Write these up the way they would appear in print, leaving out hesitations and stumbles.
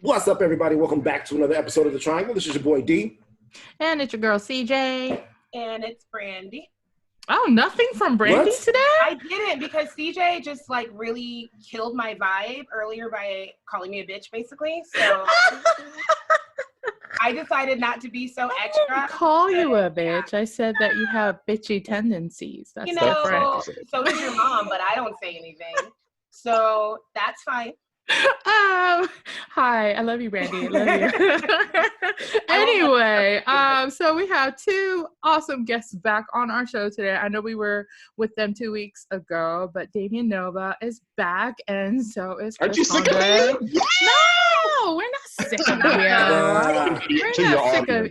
What's up, everybody? Welcome back to another episode of The Triangle. This is your boy, D. And it's your girl, CJ. And it's Brandi. Oh, nothing from Brandi today? I didn't, because CJ just like really killed my vibe earlier by calling me a bitch, basically. So I decided not to be so extra. I didn't call you a bitch. I said that you have bitchy tendencies. That's different. So does your mom, but I don't say anything. So that's fine. Hi, I love you, Brandi. I love you. Anyway, so we have two awesome guests back on our show today. I know we were with them 2 weeks ago, but Damien Nova is back, and so is Aren't you sick of me? No, we're not sick of you. We're not sick of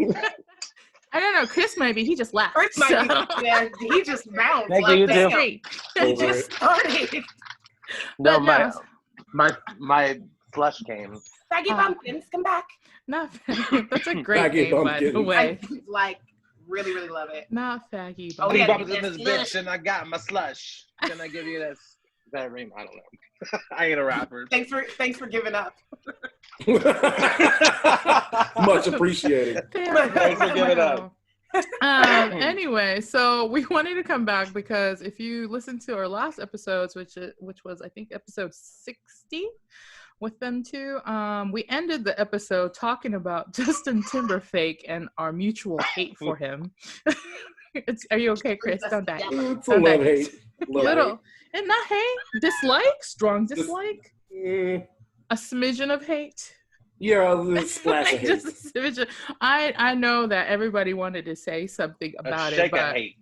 you. I don't know. Chris maybe. He just laughed. Chris might be. Yeah, he just bounced. He just started. No, my slush came. Faggy pumpkins, come back. Not faggy. That's a great name, by the way. I really, really love it. Not faggy. Oh, yeah, in this bitch, and I got my slush. Can I give you this? Is that ring? I don't know. I ain't a rapper. Thanks for giving up. Much appreciated. Thanks for giving up. Anyway, so we wanted to come back because if you listen to our last episodes, which was I think episode 60 with them two, we ended the episode talking about Justin TimberFAKE and our mutual hate for him. Are you okay, Chris? Don't die. It's a love hate. Little and not hate, dislike, strong dislike, a smidgen of hate. Yeah, a splash of hate. Just a smidgen. I know that everybody wanted to say something about it, but hate.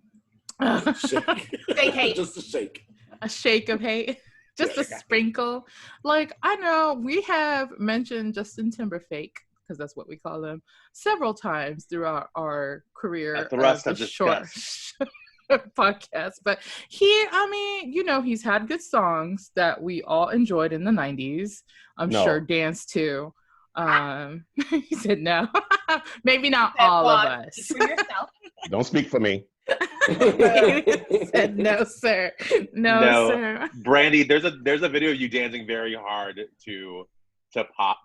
Fake hate. Just a shake. A shake of hate. Just a sprinkle. Like, I know we have mentioned Justin TimberFAKE, because that's what we call him, several times throughout our career. At the rest of the short podcast. But he's had good songs that we all enjoyed in the 90s. I'm sure danced to. He said no. Maybe not all of us. Speak for yourself. Don't speak for me. He said no, sir. No, sir. Brandi, there's a video of you dancing very hard to pop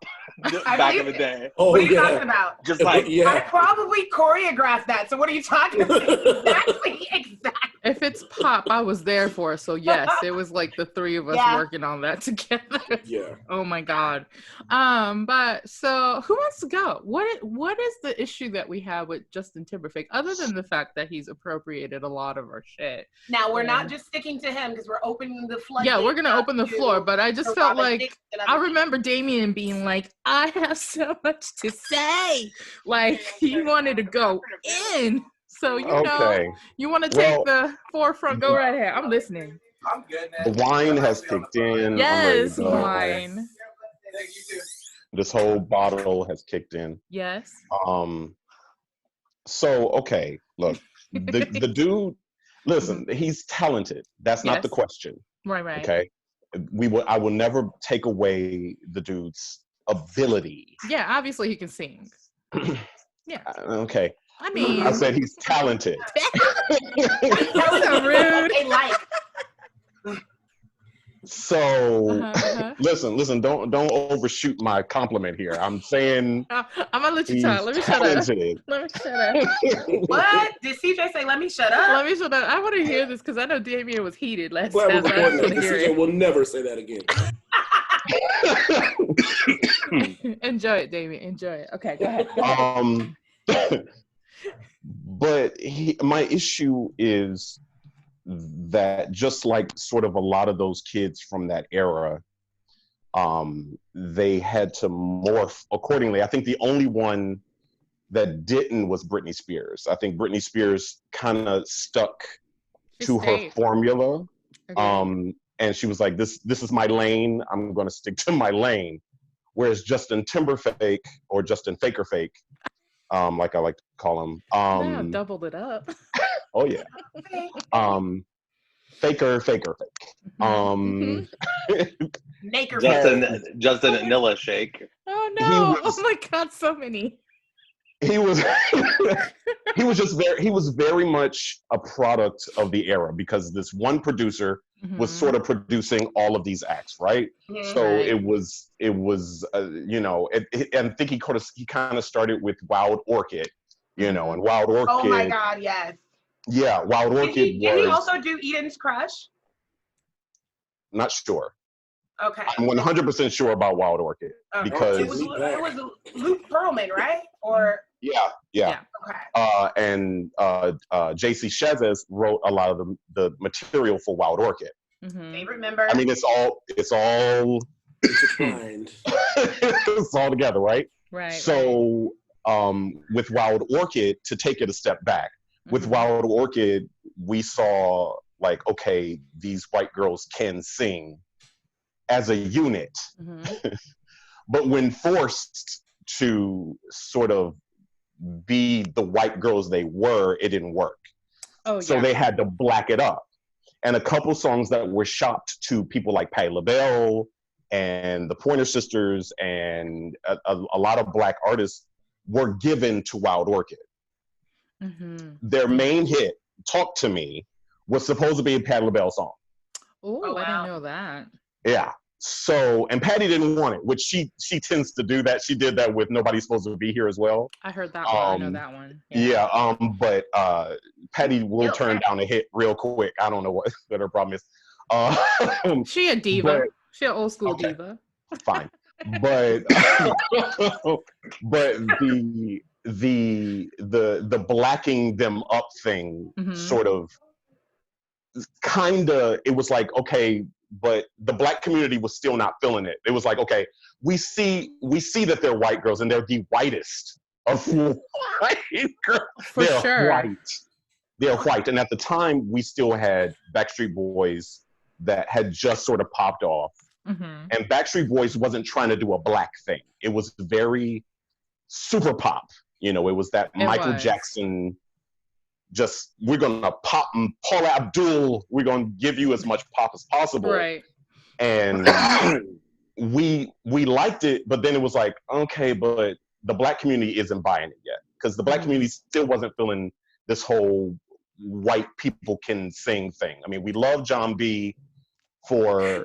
back in the day. Oh, what are you talking about? Just like I probably choreographed that. So what are you talking about? Exactly. If it's pop, I was there for it. So yes, it was like the three of us working on that together. Yeah. Oh my God. But so who wants to go? What is the issue that we have with Justin TimberFAKE, other than the fact that he's appropriated a lot of our shit? Now we're not just sticking to him because we're opening the floor. Yeah, we're gonna open the floor. But I just felt like I remember Damien being like, I have so much to say. Like he wanted to go in. So you want to take the forefront. Go right ahead. I'm listening. I'm good now. The wine has kicked in. Yes, wine. This whole bottle has kicked in. Yes. So look, the dude. Listen, he's talented. That's not the question. Right. Okay. I will never take away the dude's ability. Yeah, obviously he can sing. Yeah. Okay. I mean, I said he's talented. That's so rude. So listen, don't overshoot my compliment here. I'm saying I'm gonna let you talk. Let me shut up. What? Did CJ say let me shut up? Let me shut up. I want to hear this because I know Damien was heated last time. CJ will never say that again. Enjoy it, Damien. Enjoy it. Okay, go ahead. But my issue is that just like sort of a lot of those kids from that era, they had to morph accordingly. I think the only one that didn't was Britney Spears. I think Britney Spears kind of stuck to her formula. Okay. And she was like, this is my lane. I'm going to stick to my lane. Whereas Justin TimberFAKE, or Justin FakerFAKE, like I like to call him. Yeah, doubled it up. Oh yeah. Faker. Justin Nilla Shake. Oh no! Oh my God, so many. He was he was very much a product of the era, because this one producer was sort of producing all of these acts, right? So Right. it was you know, and I think he kind of started with Wild Orchid, you know, and Wild Orchid. Oh my God, yes. Yeah, Wild Orchid Did he also do Eden's Crush? Not sure. Okay. I'm 100% sure about Wild Orchid because it was Luke Pearlman, right? Or yeah. Okay. And J.C. Chezes wrote a lot of the material for Wild Orchid. Favorite member. I mean, it's all intertwined. It's all together, right? Right. So with Wild Orchid, to take it a step back, with Wild Orchid, we saw like, okay, these white girls can sing as a unit, but when forced to sort of be the white girls they were, it didn't work. So they had to black it up. And a couple songs that were shopped to people like Patti LaBelle and the Pointer Sisters and a lot of Black artists were given to Wild Orchid. Their main hit, Talk to Me, was supposed to be a Patti LaBelle song. Oh, I didn't know that. Yeah. So, and Patty didn't want it, which she tends to do that. She did that with Nobody's Supposed to Be Here as well. I heard that one. I know that one. But Patty will turn down a hit real quick. I don't know what her problem is. She a diva. She an old school diva. Fine. But but the blacking them up thing sort of it was like, okay, but the Black community was still not feeling it. It was like, okay, we see that they're white girls and they're the whitest of white girls. They're white. They're white. And at the time, we still had Backstreet Boys that had just sort of popped off. And Backstreet Boys wasn't trying to do a Black thing. It was very super pop. You know, it was that Michael Jackson, just, we're going to pop Paula Abdul. We're going to give you as much pop as possible. Right. And we liked it, but then it was like, okay, but the Black community isn't buying it yet. Because the Black community still wasn't feeling this whole white people can sing thing. I mean, we love John B for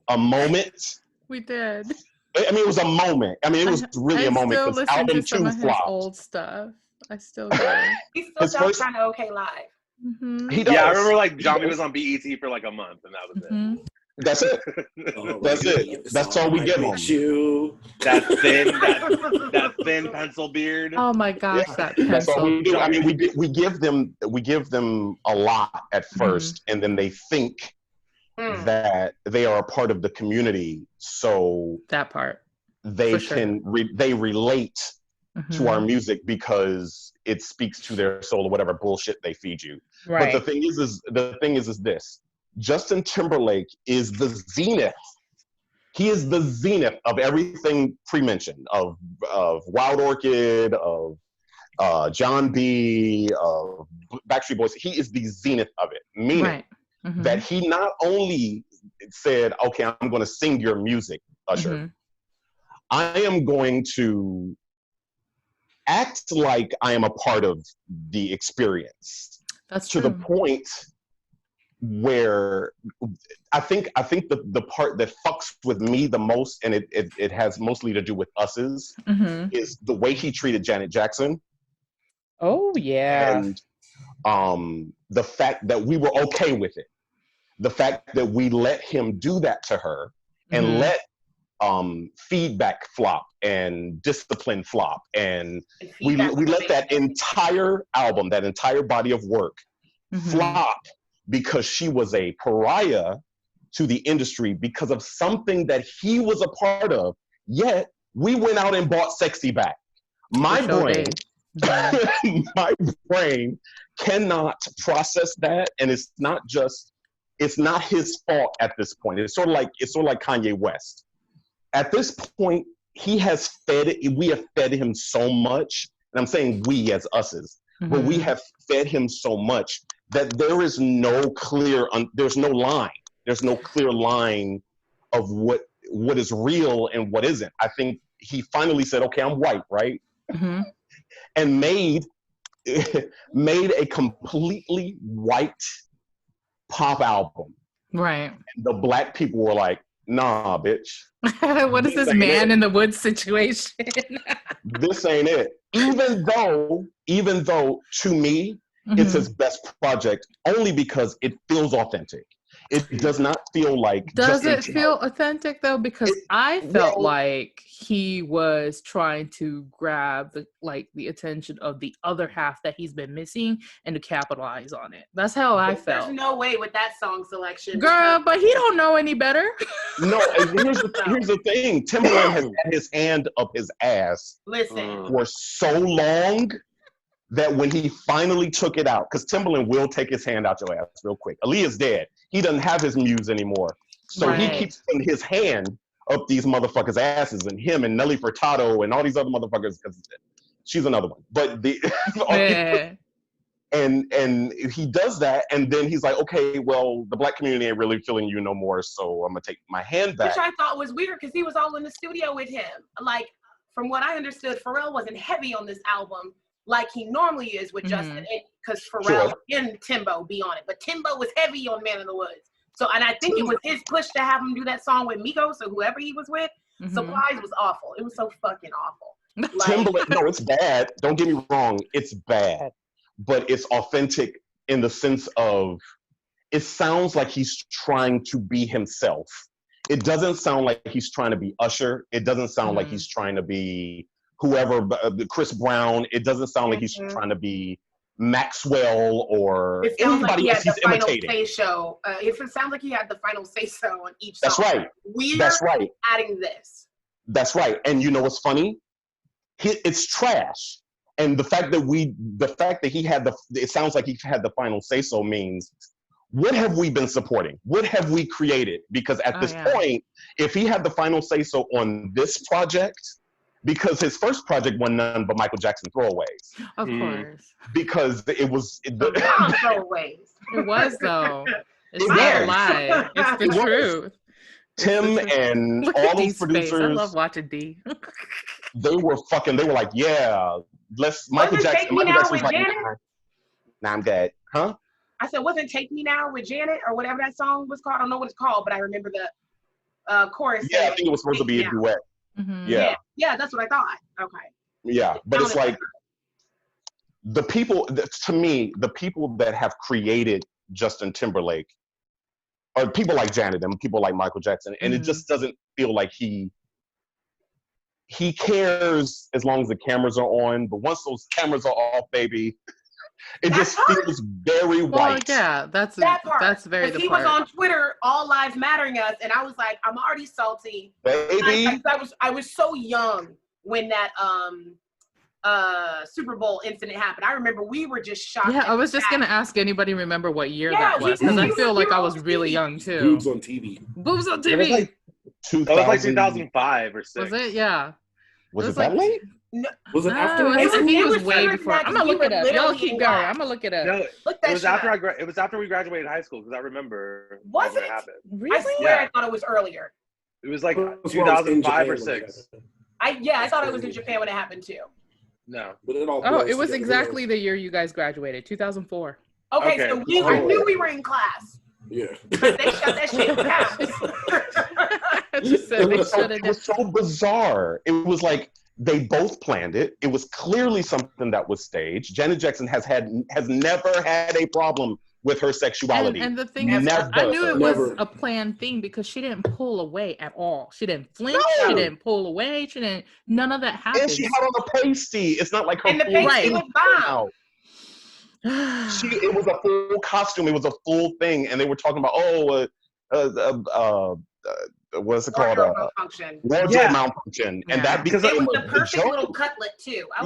a moment. We did. I mean, it was a moment. I mean, it was really a moment. I still listen to some of his old stuff. I still do. He still sounds kind of okay live. He does. Yeah, I remember like John B was on BET for like a month, and that was it. That's it. That's it. That's all we give him. That thin pencil beard. Oh my gosh, that pencil. That's all we do. I mean, we give them a lot at first, and then they think that they are a part of the community, so that part they can they relate to our music because it speaks to their soul or whatever bullshit they feed you. Right. But the thing is this: Justin Timberlake is the zenith. He is the zenith of everything pre-mentioned, of Wild Orchid, of John B, of Backstreet Boys. He is the zenith of it, meaning that he not only said, okay, I'm going to sing your music, Usher. I am going to act like I am a part of the experience. That's to true. The point where I think the part that fucks with me the most, and it has mostly to do with us, is the way he treated Janet Jackson. Oh yeah. And the fact that we were okay with it. The fact that we let him do that to her and let feedback flop and discipline flop, and we let that entire album, that entire body of work flop because she was a pariah to the industry because of something that he was a part of. Yet we went out and bought Sexy back. My brain cannot process that, and it's not his fault at this point. It's sort of like Kanye West. At this point, we have fed him so much, and I'm saying we as us's, but we have fed him so much that there is no clear, there's no clear line of what is real and what isn't. I think he finally said, okay, I'm white, right? And made a completely white pop album. Right. And the black people were like, nah, bitch. What is this man in the woods situation? This ain't it. Even though to me, it's his best project only because it feels authentic. It does not feel like. Does it feel authentic though? Because I felt like he was trying to grab the attention of the other half that he's been missing and to capitalize on it. That's how I felt. There's no way with that song selection, girl. But he don't know any better. No, here's the thing. Timberland has had his hand up his ass for so long that when he finally took it out, because Timberland will take his hand out your ass real quick. Aaliyah's dead. He doesn't have his muse anymore. So he keeps putting his hand up these motherfuckers' asses, and him and Nelly Furtado and all these other motherfuckers, because she's another one. But and he does that, and then he's like, okay, well, the black community ain't really feeling you no more, so I'm gonna take my hand back. Which I thought was weird because he was all in the studio with him. Like, from what I understood, Pharrell wasn't heavy on this album like he normally is with Justin, because Pharrell and Timbo be on it. But Timbo was heavy on Man in the Woods. So, and I think it was his push to have him do that song with Migos or whoever he was with. Supplies was awful. It was so fucking awful. Timberland, no, it's bad. Don't get me wrong. It's bad. But it's authentic in the sense of it sounds like he's trying to be himself. It doesn't sound like he's trying to be Usher. It doesn't sound like he's trying to be whoever, Chris Brown. It doesn't sound like he's trying to be Maxwell or anybody else he's imitating. It sounds like he had the final say so on each song. That's right. That's right. Adding this. That's right. And you know what's funny? It's trash. And the fact that he had it sounds like he had the final say so means, what have we been supporting? What have we created? Because at this point, if he had the final say so on this project, because his first project won none but Michael Jackson throwaways. Of course. Because it was throwaways. It was though. It's not a lie. It's the truth. Tim and all those producers. I love watching D. They were like, yeah, Michael Jackson was like, nah, I'm dead. Huh? I said, wasn't Take Me Now with Janet or whatever that song was called? I don't know what it's called, but I remember the chorus. Yeah, I think it was supposed to be a duet. Yeah, that's what I thought. Okay. Yeah, but it's like the people, to me, the people that have created Justin Timberlake are people like Janet and people like Michael Jackson, and it just doesn't feel like he cares as long as the cameras are on, but once those cameras are off, baby, it just feels very white. Yeah, that's very the he part. was on Twitter, All Lives Mattering Us, and I was like, I'm already salty. Baby. I was so young when that Super Bowl incident happened. I remember we were just shocked. Yeah, I was just gonna ask anybody remember what year that was, because I feel like I was really young too. Boobs on TV. Boobs on TV. That was like 2005 or 6. Was it? Yeah. Was it that late? No, was it after? It was way before. I'm gonna look it up. Y'all keep going. I'm gonna look it up. No, look that it was after it was after we graduated high school, because I remember was when it? It happened. Really? I swear I thought it was earlier. It was like 2005 or 6. I thought it was in Japan when it happened too. No. It was exactly the year you guys graduated, 2004. Okay. So I knew we were in class. Yeah. But they shut that shit down. It was so bizarre. It was like they both planned it. It was clearly something that was staged. Janet Jackson has never had a problem with her sexuality. And the thing is, I knew it was a planned thing because she didn't pull away at all. She didn't flinch. No. She didn't pull away. None of that happened. And she had on a pasty. It's not like her. And the pasty was bomb. It was a full costume. It was a full thing. And they were talking about, what's it called? Wardrobe malfunction. And that because it was the perfect little cutlet too. I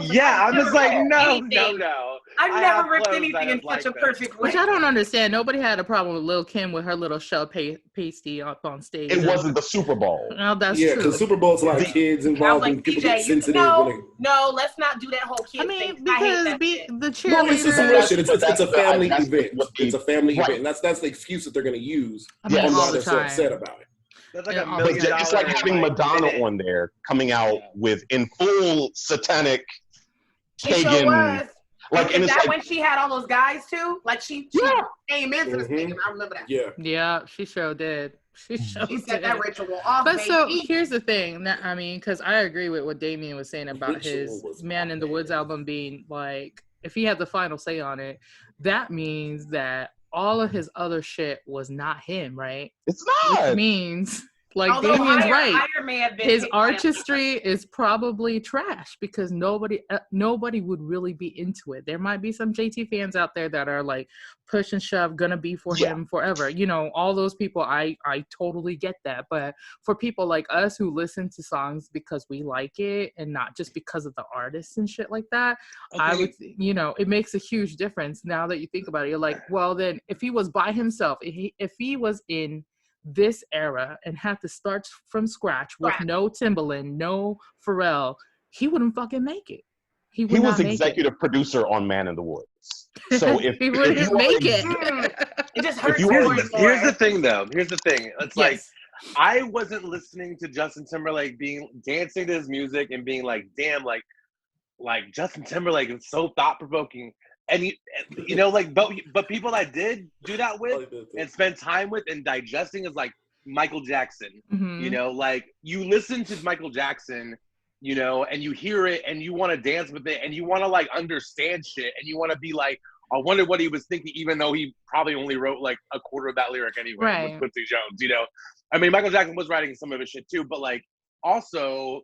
was like, no. I've never ripped anything in such a perfect way. Which I don't understand. Nobody had a problem with Lil' Kim with her little shell pasty up on stage. It wasn't the Super Bowl. No, that's true. Because Super Bowl's a lot of kids involved and people get sensitive. No, let's not do that whole kid thing. Because the cheerleaders. It's a family event. It's a family event. And that's the excuse that they're going to use. All the they're so upset about it. That's like $1 million. It's like having Madonna on there coming out with in full satanic pagan. Like, is that when she had all those guys too? Like she came into the speaker. I remember that. Yeah, she sure did. She set that ritual off. But so here's the thing. I mean, because I agree with what Damien was saying about his Man in the Woods album being like, if he had the final say on it, that means that all of his other shit was not him, right? It's not. Which means, like Damien's right, his artistry is probably trash because nobody would really be into it. There might be some JT fans out there that are like push and shove, gonna be for him forever. You know, all those people, I totally get that. But for people like us who listen to songs because we like it and not just because of the artists and shit like that, I would, you know, it makes a huge difference now that you think about it. You're like, well, then if he was by himself, if he was in this era and had to start from scratch with no Timbaland, no Pharrell, he wouldn't fucking make it. He was executive producer on Man in the Woods. So if he wouldn't make it. It just hurts. Here's the thing, though. Here's the thing. It's like I wasn't listening to Justin Timberlake dancing to his music and being like, damn, like Justin Timberlake is so thought provoking. And you know, like, but people I did do that with and spend time with and digesting is like Michael Jackson. Mm-hmm. You know, like you listen to Michael Jackson, you know, and you hear it and you want to dance with it and you want to like understand shit and you want to be like, I wonder what he was thinking, even though he probably only wrote like a quarter of that lyric anyway with Quincy Jones. You know, I mean, Michael Jackson was writing some of his shit too, but like also.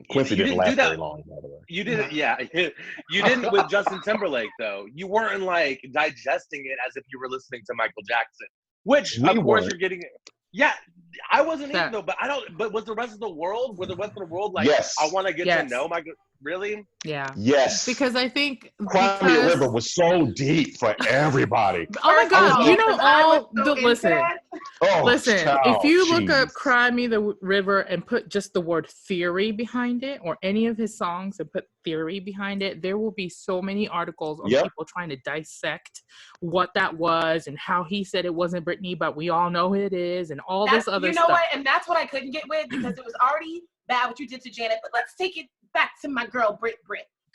Quincy didn't last very long, by the way. You didn't, you didn't with Justin Timberlake though. You weren't like digesting it as if you were listening to Michael Jackson, which of course you're getting. Yeah, I wasn't either though, but I don't. But was the rest of the world? Was the rest of the world like? Yes. I want to get to know Michael. Really? Yeah. Yes. Because I think Cry Me a River was so deep for everybody. Oh my God! You know all the listen. Oh, listen, if you look up Cry Me the River and put just the word theory behind it, or any of his songs and put theory behind it, there will be so many articles on people trying to dissect what that was and how he said it wasn't Britney, but we all know it is, and all this other stuff. You know what? And that's what I couldn't get with because it was already bad what you did to Janet, but let's take it back to my girl, Brit.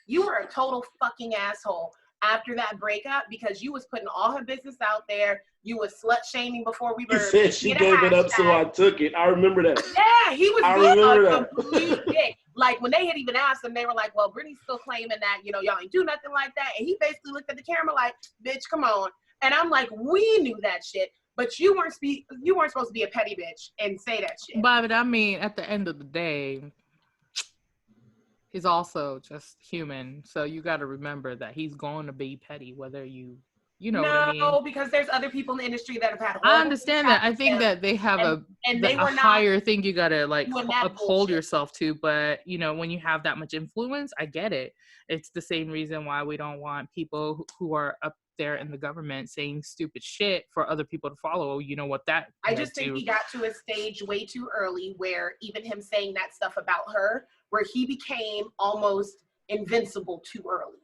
You were a total fucking asshole after that breakup because you was putting all her business out there. You was slut shaming before we were. He said she gave it up, so I took it. I remember that. Yeah, he was being a complete dick. Like when they had even asked him, they were like, "Well, Brittany's still claiming that y'all ain't do nothing like that," and he basically looked at the camera like, "Bitch, come on." And I'm like, "We knew that shit." But you weren't supposed to be a petty bitch and say that shit. But I mean, at the end of the day, he's also just human. So you got to remember that he's going to be petty, whether you know what I mean. No, because there's other people in the industry that have had. I understand that. I think that they have a higher thing you got to like uphold yourself to. But you know, when you have that much influence, I get it. It's the same reason why we don't want people who are up there in the government saying stupid shit for other people to follow. You know what that I just think he got to a stage way too early where even him saying that stuff about her, where he became almost invincible too early.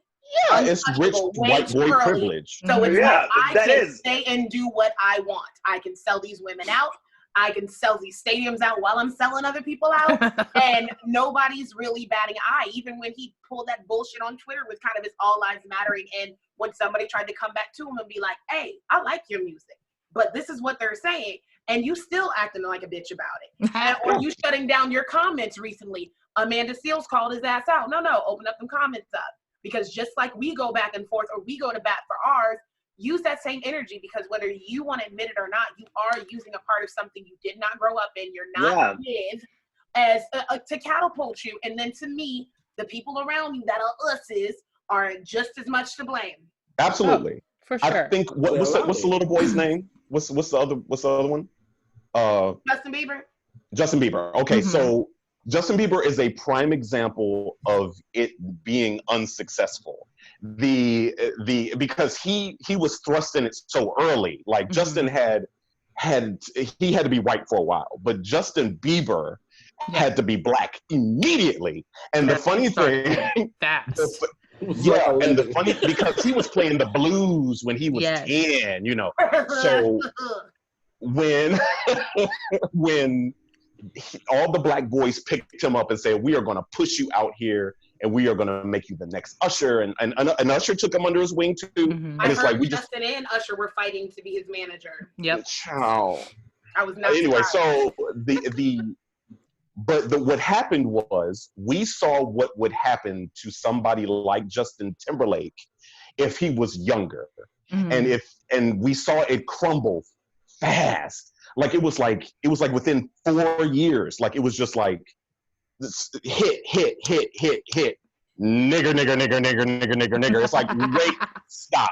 Yeah, it's rich white boy privilege. So it's like, I can stay and do what I want. I can sell these women out. I can sell these stadiums out while I'm selling other people out. And nobody's really batting eye. Even when he pulled that bullshit on Twitter with kind of his all lives mattering. And when somebody tried to come back to him and be like, hey, I like your music, but this is what they're saying. And you still acting like a bitch about it. Or you shutting down your comments recently. Amanda Seales called his ass out. No, open up them comments up. Because just like we go back and forth or we go to bat for ours, use that same energy, because whether you want to admit it or not, you are using a part of something you did not grow up in, you're not with, as to catapult you. And then to me, the people around you that are us's are just as much to blame. Absolutely. Oh, for sure. I think what's the little boy's name? What's the other one? Justin Bieber. Justin Bieber. Okay, so Justin Bieber is a prime example of it being unsuccessful. Because he was thrust in it so early. Like Justin had to be white for a while, but Justin Bieber had to be black immediately. And the funny thing, and the funny, because he was playing the blues when he was 10, you know. So when all the black boys picked him up and said, we are going to push you out here and we are going to make you the next Usher. And Usher took him under his wing too. Mm-hmm. And it's like Justin and Usher were fighting to be his manager. Yep. Ciao. I was not anyway. surprised. So what happened was we saw what would happen to somebody like Justin Timberlake if he was younger, and we saw it crumble fast. Like it was like within 4 years. Like it was just like hit, nigger. It's like, wait, stop.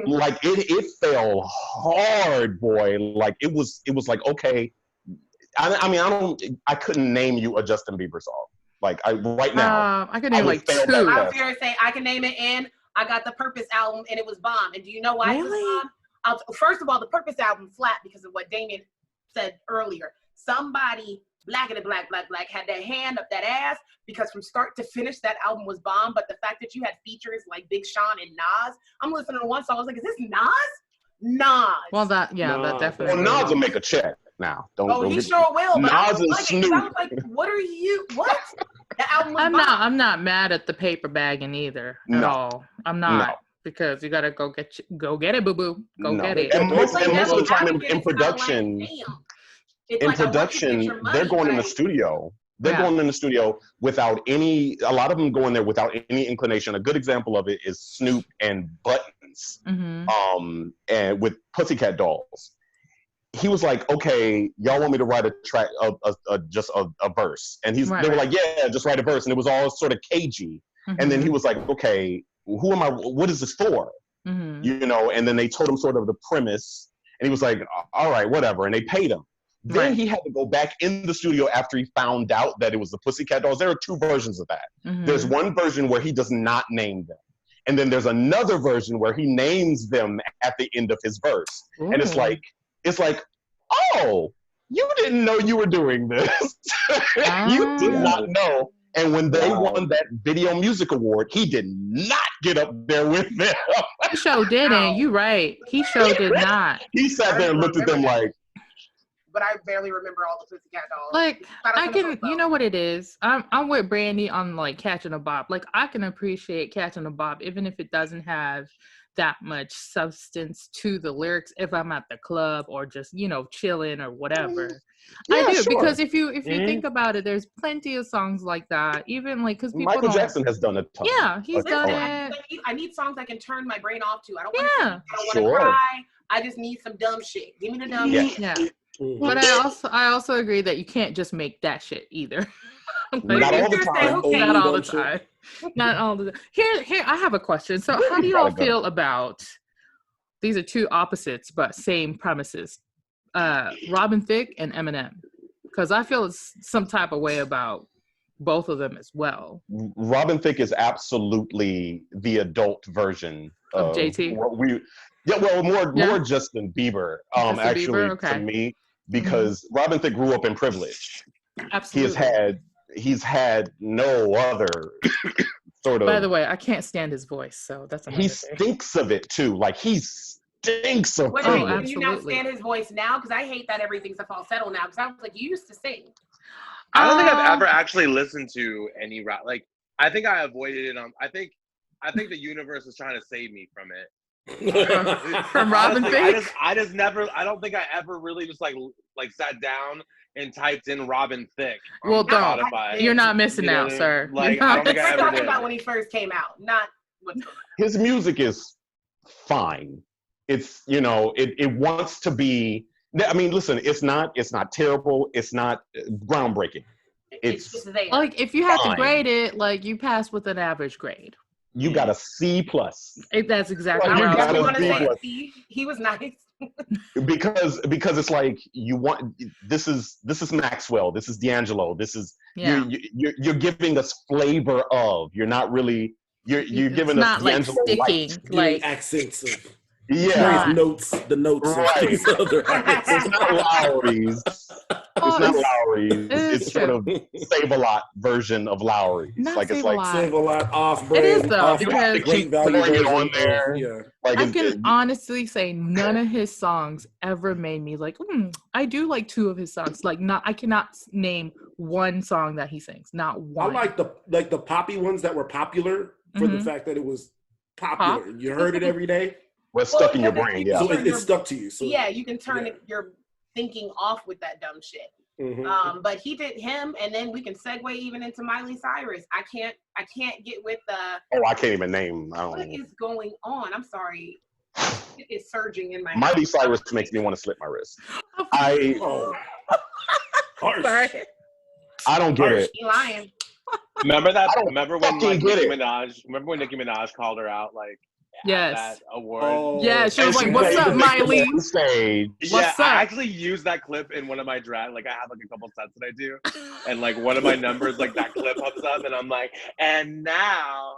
like it fell hard, boy. Like it was like, okay. I couldn't name you a Justin Bieber song. Like right now. I could name like 2. I was here to say I can name it, and I got the Purpose album, and it was bomb. And do you know why it was bomb? First of all, the Purpose album flat because of what Damien said earlier. Somebody black had their hand up that ass because from start to finish that album was bomb. But the fact that you had features like Big Sean and Nas, I'm listening to one song, I was like, is this Nas? Nas. Well, that definitely. Well, Nas will make a check now. He sure will. Nas and Snoop. I was like, what are you? What? The album was bomb. I'm not mad at the paper bagging either at all. I'm not. Because you gotta go get it, boo boo. Go get it. And most of the time in production, they're going in the studio. They're going in the studio without any. A lot of them go in there without any inclination. A good example of it is Snoop and Buttons, and with Pussycat Dolls. He was like, "Okay, y'all want me to write a track, just a verse?" And they were like, "Yeah, just write a verse." And it was all sort of cagey. And then he was like, "Okay, who am I? What is this for?" You know. And then they told him sort of the premise, and he was like, "All right, whatever." And they paid him. Then he had to go back in the studio after he found out that it was the Pussycat Dolls. There are 2 versions of that. There's one version where he does not name them. And then there's another version where he names them at the end of his verse. Ooh. And it's like, oh, you didn't know you were doing this. You did not know. And when they won that Video Music Award, he did not get up there with them. He sure didn't. You right. He sure did not. He sat there and looked at them like, but I barely remember all the Pussycat Dolls. Like, I can, you know what it is? I'm with Brandi on, like, Catching a Bop. Like, I can appreciate Catching a Bop, even if it doesn't have that much substance to the lyrics, if I'm at the club or just, you know, chilling or whatever. I do, because if you think about it, there's plenty of songs like that. Even, like, because people Michael Jackson has done a ton. Yeah, he's done it. I need songs I can turn my brain off to. I don't want to cry. I just need some dumb shit. Give me the dumb shit. Yeah. But I also agree that you can't just make that shit either. Like, not all the time. Not all the time. Not all the time. Here, I have a question. So, how do y'all feel about these are 2 opposites but same premises? Robin Thicke and Eminem, because I feel it's some type of way about both of them as well. Robin Thicke is absolutely the adult version of JT. More Justin Bieber. To me, because Robin Thicke grew up in privilege. Absolutely. He's had no other sort of. By the way, I can't stand his voice, so that's another thing. Stinks of it too. Like he stinks of it. Can you not stand his voice now? Because I hate that everything's a falsetto now. Because I was like, you used to sing. I don't think I've ever actually listened to any rap. Like, I think I avoided it. I think the universe is trying to save me from it. From Robin Thicke. I just never. I don't think I ever really just like sat down and typed in Robin Thicke. Well, you're not missing out, sir. Like, I don't think I ever talking did. about when he first came out, not what's going on. His music is fine. It's, you know, it wants to be. I mean, listen, it's not terrible. It's not groundbreaking. It's just there. Like, if you had to grade it, like, you pass with an average grade. You got a C+. That's exactly right. I was going to say C. He was nice. because it's like you want this is Maxwell, this is D'Angelo, this is you're giving us flavor of. You're not really you're giving us not like sticking like accents of the notes right. It's not Lowry's. it's not Lowry. It's sort of Save-A-Lot version of Lowry. Not like it's like Save-A-Lot off-brand. It is though, you have to keep throwing it on there. Yeah. Like I can honestly say none of his songs ever made me like, I do like 2 of his songs. Like I cannot name one song that he sings. Not one. I like the poppy ones that were popular for the fact that it was popular. Pop? You heard it every day. Well, it's stuck in your brain, yeah. So it stuck to you. So yeah, you can turn your thinking off with that dumb shit. But he did him, and then we can segue even into Miley Cyrus. I can't get with the. Oh, I can't even name. What is going on? I'm sorry. It is surging in my. Miley Cyrus makes me want to slit my wrist. I don't get it. He lying. Remember that? Remember when Nicki Minaj called her out like. Yes. That award. Yeah, she was like, "What's up, Miley? What's up?" I actually used that clip in one of my drag. Like I have like a couple sets that I do, and like one of my numbers, like that clip pops up, and I'm like, and now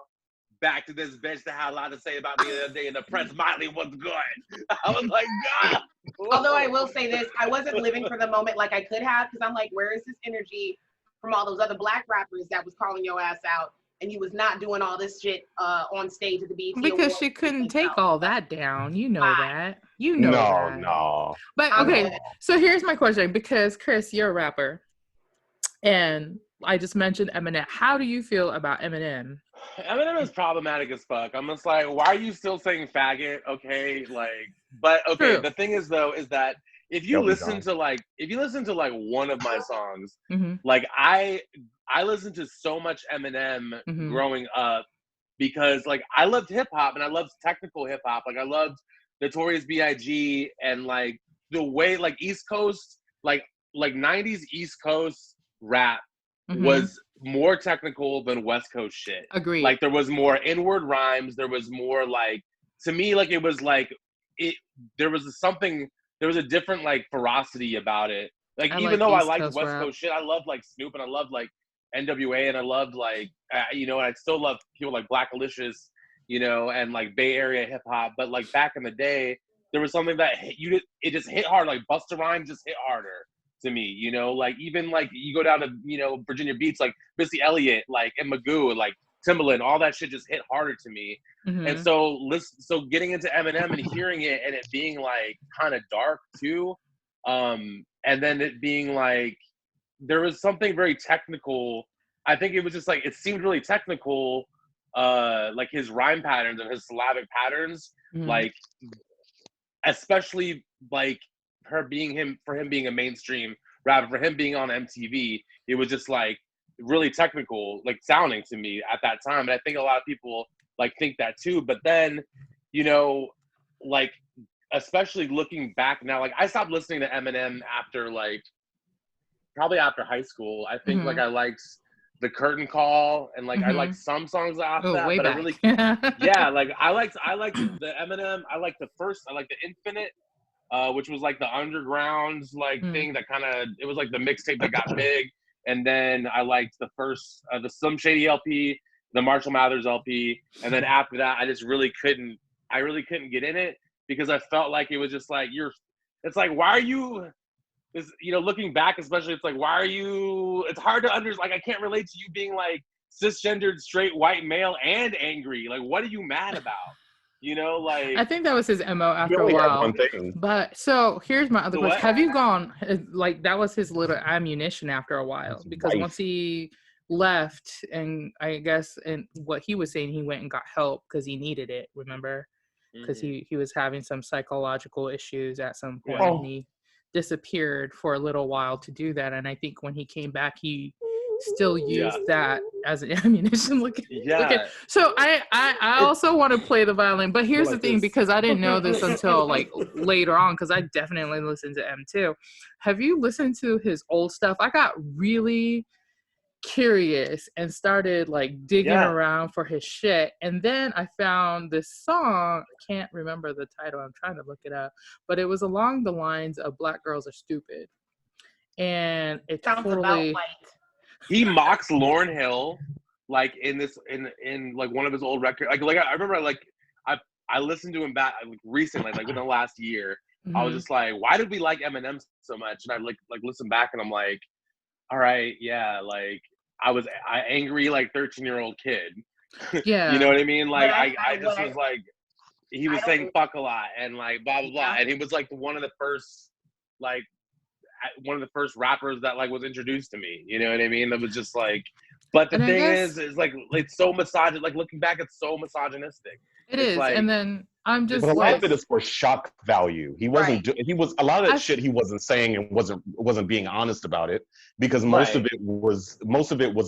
back to this bitch that had a lot to say about me the other day in the press. Miley was good. I was like, God. Although I will say this, I wasn't living for the moment like I could have, because I'm like, where is this energy from all those other black rappers that was calling your ass out? And you was not doing all this shit on stage at the BET because Awards. she couldn't take all that down. You know that. You know that. No. But okay, so here's my question, because Chris, you're a rapper, and I just mentioned Eminem. How do you feel about Eminem? Eminem is problematic as fuck. I'm just like, why are you still saying faggot? Okay, like, but okay. True. The thing is though, is that if you listen to like one of my songs, like I listened to so much Eminem growing up because like I loved hip hop and I loved technical hip hop. Like I loved Notorious B.I.G. and like the way like East Coast, like 90s East Coast rap was more technical than West Coast shit. Agreed. Like there was more inward rhymes. There was more like, to me, like it was like there was a different like ferocity about it. Like even though I liked West Coast shit, I loved like Snoop and I loved like NWA and I loved like and I still love people like Black Alicious, and like Bay Area hip hop. But like back in the day, there was something that it just hit hard. Like Busta Rhymes just hit harder to me, like even like you go down to Virginia Beach, like Missy Elliott, like and Magoo, like Timbaland, all that shit just hit harder to me. And so getting into Eminem and hearing it and it being like kind of dark too, and then it being like there was something very technical. I think it was just like it seemed really technical, like his rhyme patterns and his syllabic patterns, like especially like for him being a mainstream rapper, for him being on MTV, it was just like really technical, like sounding to me at that time. And I think a lot of people like think that too. But then, like especially looking back now, like I stopped listening to Eminem after like probably after high school. I think like I liked The Curtain Call and like I liked some songs after that, but back. I really like I liked the Eminem. I liked the Infinite, which was like the underground like thing that kind of, it was like the mixtape that got big. And then I liked the first the Slim Shady LP, the Marshall Mathers LP, and then after that I really couldn't get in it because I felt like it was just like it's like, why are you looking back especially, it's like, why are you, it's hard to understand, like I can't relate to you being like cisgendered straight white male and angry. Like what are you mad about? Like I think that was his MO after a while. But so here's my other question. Have you gone, like that was his little ammunition after a while, because once he left, and I guess, and what he was saying, he went and got help because he needed it, remember? Because he was having some psychological issues at some point, and he disappeared for a little while to do that. And I think when he came back, he still used that as an ammunition. So I also want to play the violin, but here's the thing, because I didn't know this until like later on, because I definitely listened to M too. Have you listened to his old stuff? I got really curious and started like digging around for his shit, and then I found this song. I can't remember the title, I'm trying to look it up, but it was along the lines of Black Girls Are Stupid, and it sounds totally about he mocks Lauryn Hill like in like one of his old records. Like I remember like I listened to him back like recently, like within the last year, I was just like, why did we like Eminem so much? And I like listen back and I'm like, all right, yeah, like I angry like 13-year-old kid. Yeah. You know what I mean? Like I just was like, he was saying fuck a lot and like blah blah blah, and he was like one of the first rappers that like was introduced to me. You know what I mean? That was just like, but the thing is like it's so misogynist. Like looking back, it's so misogynistic. It is, like, and then I'm just but a lot of it is for shock value. He wasn't. He was a lot of that shit. He wasn't saying and wasn't being honest about it, because most of it was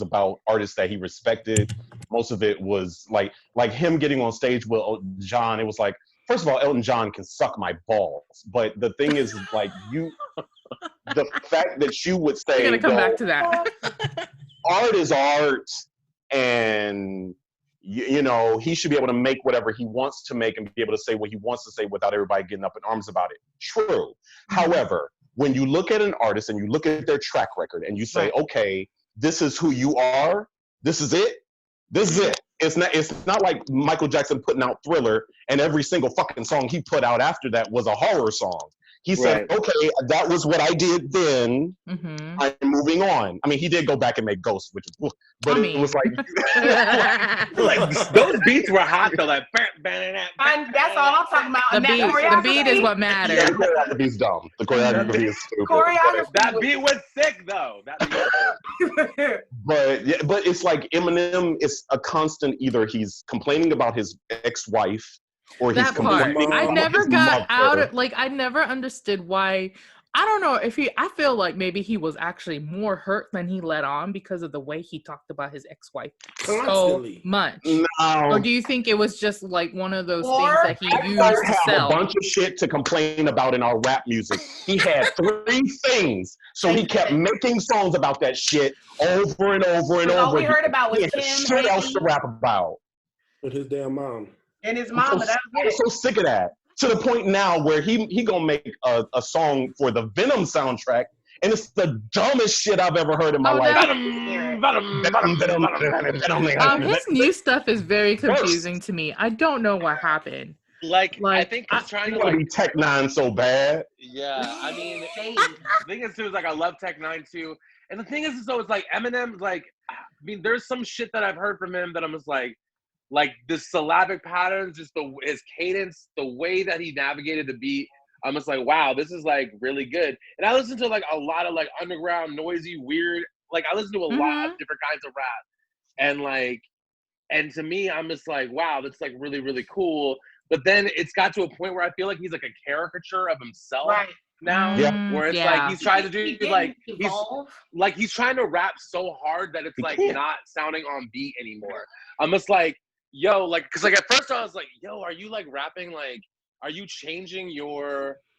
about artists that he respected. Most of it was like him getting on stage with Elton John. It was like, first of all, Elton John can suck my balls, but the thing is, like the fact that you would say, we're gonna come back to that. Art is art, and you know, he should be able to make whatever he wants to make and be able to say what he wants to say without everybody getting up in arms about it. True. However, when you look at an artist and you look at their track record and you say, okay, this is who you are, this is it, this is it. It's not like Michael Jackson putting out Thriller and every single fucking song he put out after that was a horror song. He said, okay, that was what I did then. I'm moving on. I mean, he did go back and make Ghost, which is, but it was like, like those beats were hot though. Like, that's all I'm talking about. The beat is what matters. Yeah, the choreography is dumb. The choreography is stupid. That beat was sick though. But it's like Eminem is a constant. Either he's complaining about his ex-wife, or he's complaining. I never got out of, like, I never understood why. I don't know if I feel like maybe he was actually more hurt than he let on because of the way he talked about his ex-wife so much. No. Or do you think it was just like one of those things that he used to sell? A bunch of shit to complain about in our rap music. He had 3 things, so he kept making songs about that shit over and over and over. All we heard about was Kim. Shit else to rap about. With his damn mom. And his mom. I'm so sick of that. To the point now where he gonna make a song for the Venom soundtrack, and it's the dumbest shit I've ever heard in my life. His new stuff is very confusing to me. I don't know what happened. Like I think he's trying to be Tech 9 so bad. Yeah, I mean, the thing is too is like I love Tech 9 too, and the thing is so it's like Eminem's like, I mean, there's some shit that I've heard from him that I'm just like the syllabic patterns, just his cadence, the way that he navigated the beat. I'm just like, wow, this is like really good. And I listen to like a lot of like underground, noisy, weird, like I listen to a lot of different kinds of rap. And to me, I'm just like, wow, that's like really, really cool. But then it's got to a point where I feel like he's like a caricature of himself now, where it's like he's trying to do he's trying to rap so hard that it's like not sounding on beat anymore. I'm just like, yo, like, cause like at first I was like, yo, are you like rapping? Like, are you changing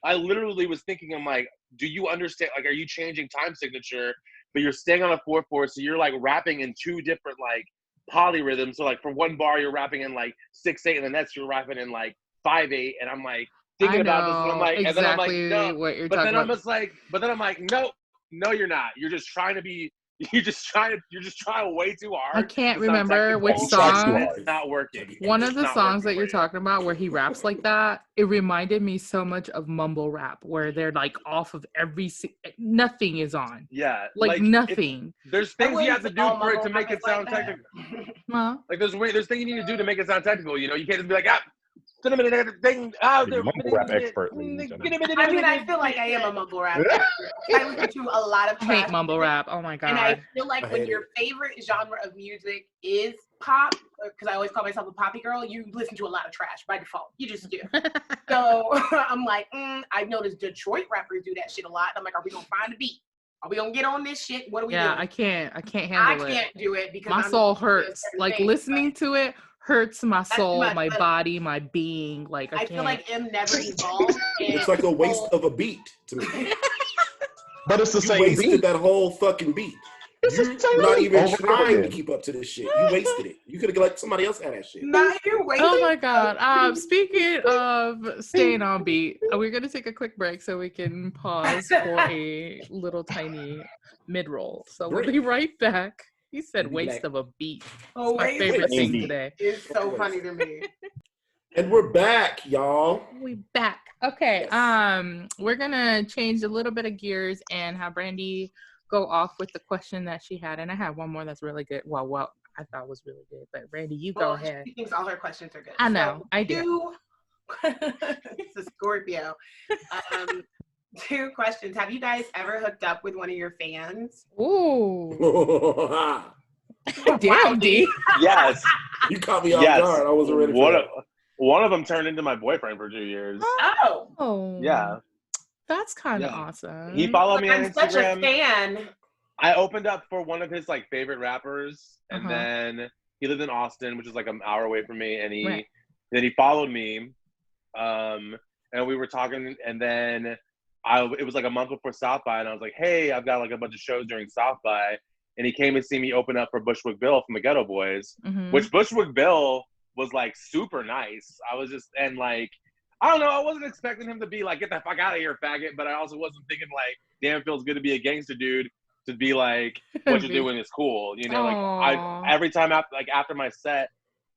I literally was thinking, I'm like, do you understand? Like, are you changing time signature, but you're staying on a 4/4, so you're like rapping in 2 different like polyrhythms. So like for one bar, you're rapping in like 6/8, and the next you're rapping in like 5/8. And I'm like thinking about this, and I'm like, and then I'm like, no. But then I'm just like, no, you're not. You're just trying to be. You're just trying way too hard. I can't remember which song. It's not working. One of the songs that you're talking about where he raps like that, it reminded me so much of mumble rap, where they're like off of nothing is on. Yeah. Like nothing. There's things you have to do for it to make it sound technical. Like there's things you need to do to make it sound technical. You know, you can't just be like, mumble rap expert. I mean, I feel like I am a mumble rap expert. I listen to a lot of I hate mumble rap. Oh my god. And I feel like when your favorite genre of music is pop, because I always call myself a poppy girl, you listen to a lot of trash by default. You just do. So I'm like, I've noticed Detroit rappers do that shit a lot. I'm like, are we gonna find a beat? Are we gonna get on this shit? What are we doing? I can't handle it. I can't do it because my soul hurts. Like listening to it hurts my soul, my body, my being. Like I feel like M never evolved. It's like a waste of a beat to me. But it's the same beat. You wasted beat. that whole fucking beat. You're not even trying to keep up to this shit. You wasted it. You could have let somebody else have that shit. You wasted. Oh my god. Speaking of staying on beat, we're gonna take a quick break so we can pause for a little tiny mid-roll. So we'll be right back. He said waste of a beat. Oh, my favorite thing today. It's so funny to me. And we're back, y'all. We back. Okay. We're gonna change a little bit of gears and have Brandi go off with the question that she had, and I have one more that's really good. Well, I thought was really good, but Brandi, you go ahead. She thinks all her questions are good. I know, I do. It's a Scorpio. 2 questions. Have you guys ever hooked up with one of your fans? Ooh. Damn, D. Yes. You caught me off guard. I wasn't ready for that. One of them turned into my boyfriend for 2 years. Oh. Yeah. That's kind of awesome. He followed me on Instagram. I'm such a fan. I opened up for one of his like favorite rappers, and then he lived in Austin, which is like an hour away from me, and then he followed me, and we were talking, and then it was like a month before South by, and I was like, hey, I've got like a bunch of shows during South by, and he came to see me open up for Bushwick Bill from the Ghetto Boys, which Bushwick Bill was like super nice. I was just, and like, I don't know, I wasn't expecting him to be like, get the fuck out of here, faggot, but I also wasn't thinking like, damn, feels good to be a gangster dude, to be like, what you're doing is cool, you know? Like, every time after my set,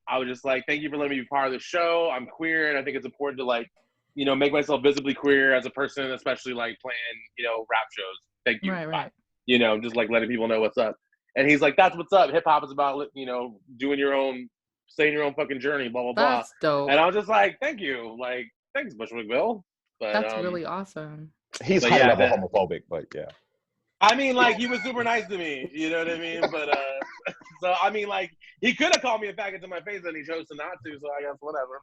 I was just like, thank you for letting me be part of the show. I'm queer, and I think it's important to like, you know, make myself visibly queer as a person, especially like playing, you know, rap shows. Thank you. Right. You know, just like letting people know what's up. And he's like, that's what's up. Hip hop is about, you know, doing your own, saying your own fucking journey, blah, blah, blah. That's dope. And I was just like, thank you. Like, thanks, Bushwick Bill. But that's really awesome. He's high level homophobic, but yeah. I mean, like, he was super nice to me, you know what I mean? But, so, I mean, like, he could have called me a faggot to my face, and he chose to not to, so I guess whatever.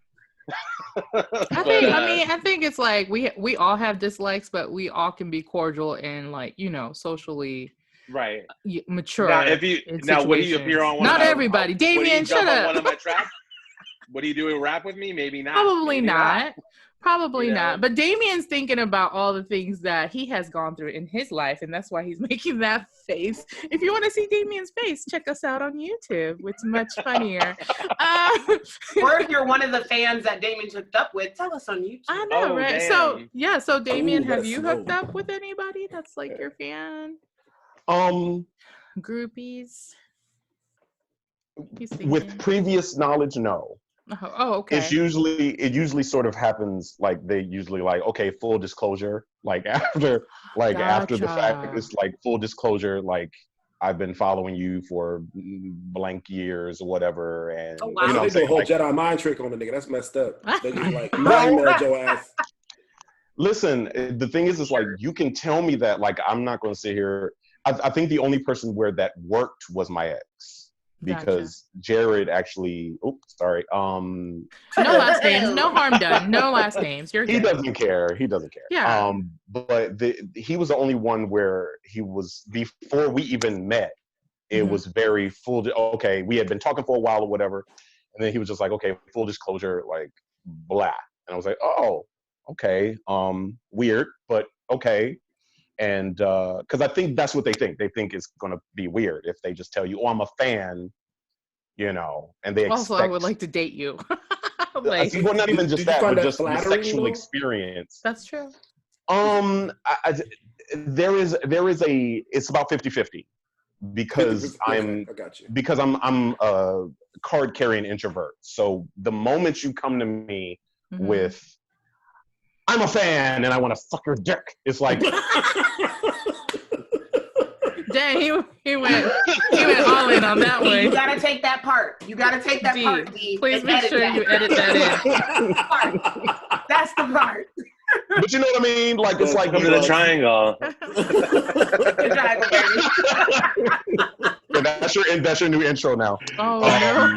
I think it's like, we all have dislikes, but we all can be cordial and, like, you know, socially mature. Now, would he appear on one Not of my, everybody. Damien, shut up. One of my tracks? Would he do a rap with me? Maybe not. Probably not. Probably not. But Damien's thinking about all the things that he has gone through in his life, and that's why he's making that face. If you want to see Damien's face, check us out on YouTube. It's much funnier. Or if you're one of the fans that Damien hooked up with, tell us on YouTube. I know, right? Damn. So, yeah. So, Damien, have you hooked up with anybody that's like your fan? Groupies? With previous knowledge, no. Oh, okay. It usually sort of happens like they usually like, okay, full disclosure. Like after the fact, it's like full disclosure. Like I've been following you for blank years or whatever, and you know, they do a whole Jedi mind trick on the nigga. That's messed up. They just like blackmailed your ass. Listen, the thing is like you can tell me that. Like I'm not going to sit here. I think the only person where that worked was my ex. Because Jared actually, sorry. No last names, no harm done. No last names. You're good. He doesn't care. Yeah. But he was the only one where he was, before we even met, it was very full. Okay, we had been talking for a while or whatever, and then he was just like, okay, full disclosure, like blah. And I was like, oh, okay, weird, but okay. And because I think that's what they think. They think it's going to be weird if they just tell you, oh, I'm a fan, you know, and they also, I would like to date you. Like, well, not even just that, but just the sexual experience. That's true. There is it's about 50-50 because I'm a card carrying introvert. So the moment you come to me with, I'm a fan and I want to suck your dick, it's like, dang, he went all in on that one. You gotta take that part. You gotta take that part, D. Please make sure you edit that in. That's the part. But you know what I mean? Like it's like the triangle. The triangle, baby. That's your new intro now. Oh no!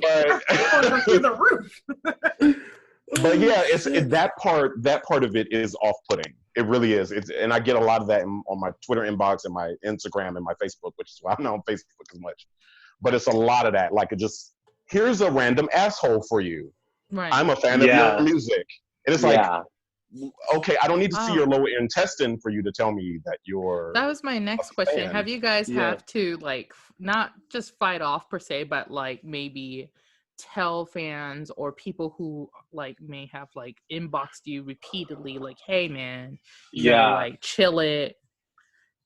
But through the roof. But yeah, that part of it is off-putting. It really is. And I get a lot of that on my Twitter inbox and my Instagram and my Facebook, which is why I'm not on Facebook as much. But it's a lot of that. Like, here's a random asshole for you. Right. I'm a fan of your music. And it's like, okay, I don't need to see your lower intestine for you to tell me that you're. That was my next question. Have you guys have to, like, not just fight off per se, but like maybe tell fans or people who like may have like inboxed you repeatedly like, hey man, you know, like chill it?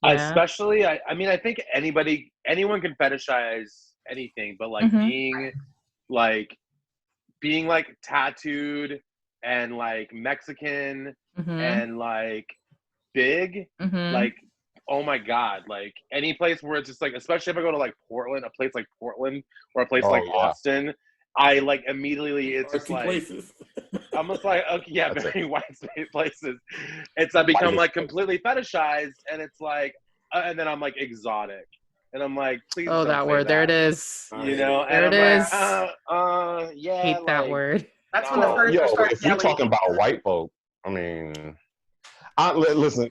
Especially I mean I think anyone can fetishize anything, but like being like tattooed and like Mexican Mm-hmm. and like big, Mm-hmm. like, oh my God, like any place where it's just like, especially if I go to like Portland, a place like Portland or a place like Austin, I like immediately, it's just like, places. I'm just like, okay, yeah, That's very white space places. It's I become like completely fetishized, and it's like, and then I'm like exotic, and I'm like, please. Oh, don't that say word. There it is. You know, there and it I'm is. like, yeah, Hate like, that word. That's when the furniture starts if we're talking about white folk, I mean, listen,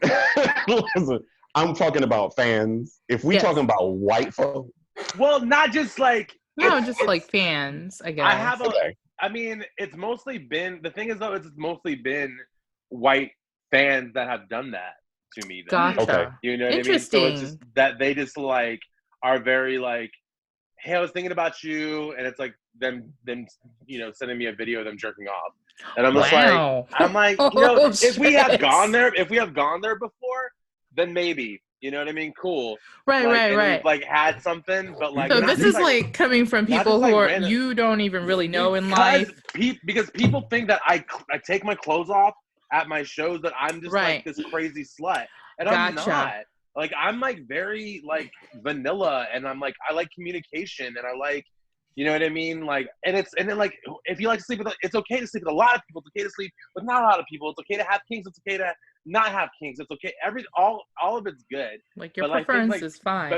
listen. I'm talking about fans. If we talking about white folk, well, not just like just like fans. I guess I have I mean, it's mostly been, the thing is though, it's mostly been white fans that have done that to me. Though. Gotcha. Okay. You know what I mean? So it's just that they just like are very like, hey, I was thinking about you, and it's like them you know, sending me a video of them jerking off, and I'm just like, you know, if we have gone there before, then maybe. You know what I mean? Cool. Right. We've, like had something, but like. So this is like coming from people who are you don't even really know in life. Because people think that I take my clothes off at my shows, that I'm just like this crazy slut, and I'm not. Like I'm like very like vanilla, and I'm like I like communication, and I like, you know what I mean? Like, and then like if you like to sleep with, it's okay to sleep with a lot of people. It's okay to sleep with not a lot of people. It's okay to have kinks. It's okay to not have kinks. It's okay. all of it's good. Like your preference is fine.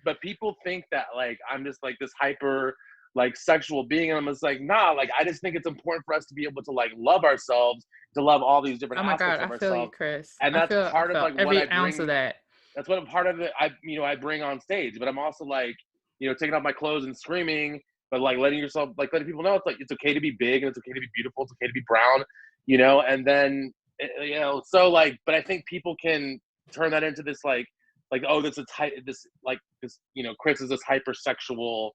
But people think that like I'm just like this hyper like sexual being, and I'm just like, nah. Like I just think it's important for us to be able to like love ourselves, to love all these different aspects of ourselves. I feel you, Chris. And that's part of like every what I ounce bring. Of that. That's what part of it I bring on stage. But I'm also like, you know, taking off my clothes and screaming. But like letting people know it's okay to be big, and it's okay to be beautiful, it's okay to be brown, you know. And then you know, so like, but I think people can turn that into this like oh, this you know, Chris is this hypersexual,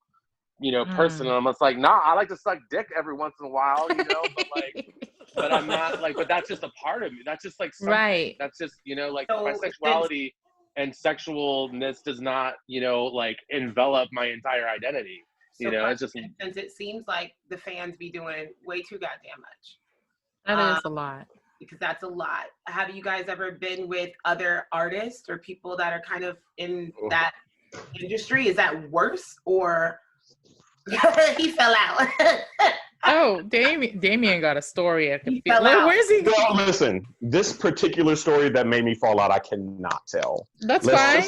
you know, person, and I'm just like, nah, I like to suck dick every once in a while, you know, but like, but I'm not like, but that's just a part of me. That's just like something. Right. That's just, you know, like my sexuality and sexualness does not, you know, like envelop my entire identity. You know, it's just, since it seems like the fans be doing way too goddamn much. That is a lot. Because that's a lot. Have you guys ever been with other artists or people that are kind of in that industry? Is that worse, or he fell out? Oh, Damien got a story. Where's he? Well, listen, this particular story that made me fall out, I cannot tell. That's fine.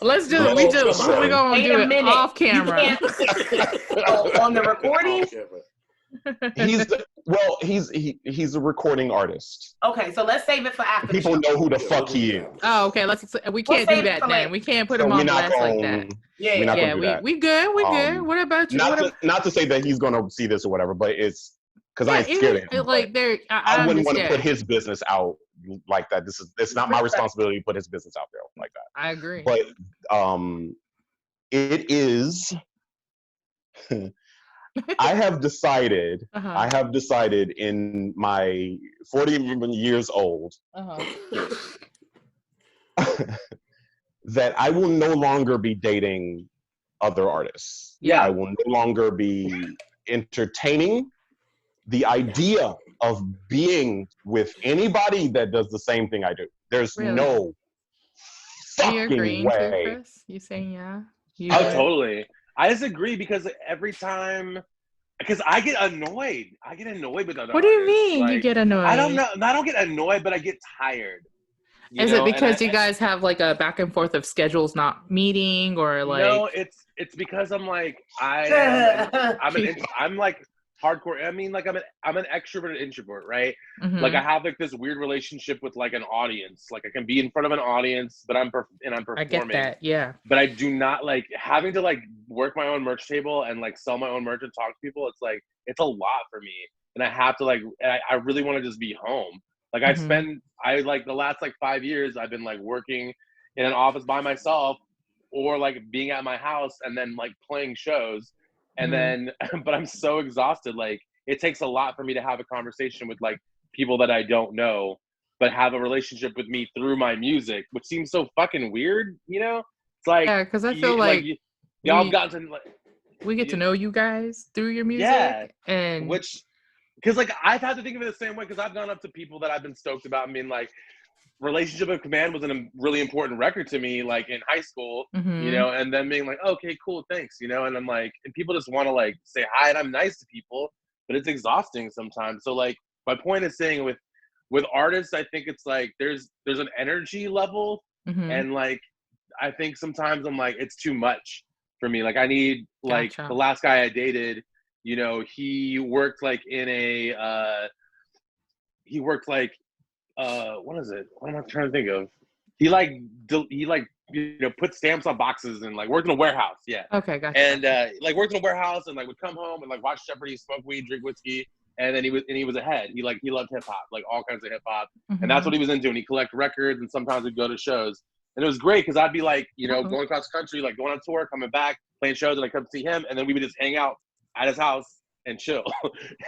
We're gonna do it off camera. On the recording. He's a recording artist. Okay, so let's save it for after. People know who the fuck he is. Oh, okay. We can't do that then. We can't put him on blast like that. We good. What about you? Not to say that he's gonna see this or whatever, but it's because I ain't scared of him. Like I wouldn't want to put his business out like that. It's not my responsibility to put his business out there like that. I agree. But it is. I have decided in my 40 years old that I will no longer be dating other artists. Yeah. I will no longer be entertaining the idea of being with anybody that does the same thing I do. There's no fucking way. To, Chris? You saying yeah? Oh, totally. I disagree because every time, because I get annoyed. With other What do you artists. mean you get annoyed? I don't know. I don't get annoyed, but I get tired. Is it because you guys have like a back and forth of schedules not meeting, or like? No, it's because I'm like I'm like hardcore. I mean, like I'm an extrovert and introvert, right? Mm-hmm. Like I have like this weird relationship with like an audience. Like I can be in front of an audience, but I'm performing. I get that, yeah. But I do not like having to like work my own merch table and like sell my own merch and talk to people. It's like it's a lot for me, and I have to like I really want to just be home. Like I like the last like 5 years I've been like working in an office by myself, or like being at my house and then like playing shows. And then, but I'm so exhausted. Like it takes a lot for me to have a conversation with like people that I don't know, but have a relationship with me through my music, which seems so fucking weird, you know? It's like, yeah, because I feel like y'all have gotten to, like, we get to know you guys through your music, and which because like I've had to think of it the same way, because I've gone up to people that I've been stoked about and being like, Relationship of Command was a really important record to me, like in high school, you know, and then being like, okay, cool, thanks, you know, and I'm like, and people just want to like say hi, and I'm nice to people, but it's exhausting sometimes. So like, my point is saying with artists, I think it's like there's an energy level, and like I think sometimes I'm like, it's too much for me. Like I need like the last guy I dated, you know, he worked like in a what is it? What am I trying to think of? He like you know, put stamps on boxes and like worked in a warehouse. Yeah. Okay, gotcha. And like worked in a warehouse and like would come home and like watch Jeopardy, smoke weed, drink whiskey, and then he was ahead. He loved hip hop, like all kinds of hip hop, and that's what he was into. And he collect records, and sometimes we'd go to shows, and it was great because I'd be like, you know, going across the country, like going on tour, coming back, playing shows, and I come see him, and then we would just hang out at his house and chill,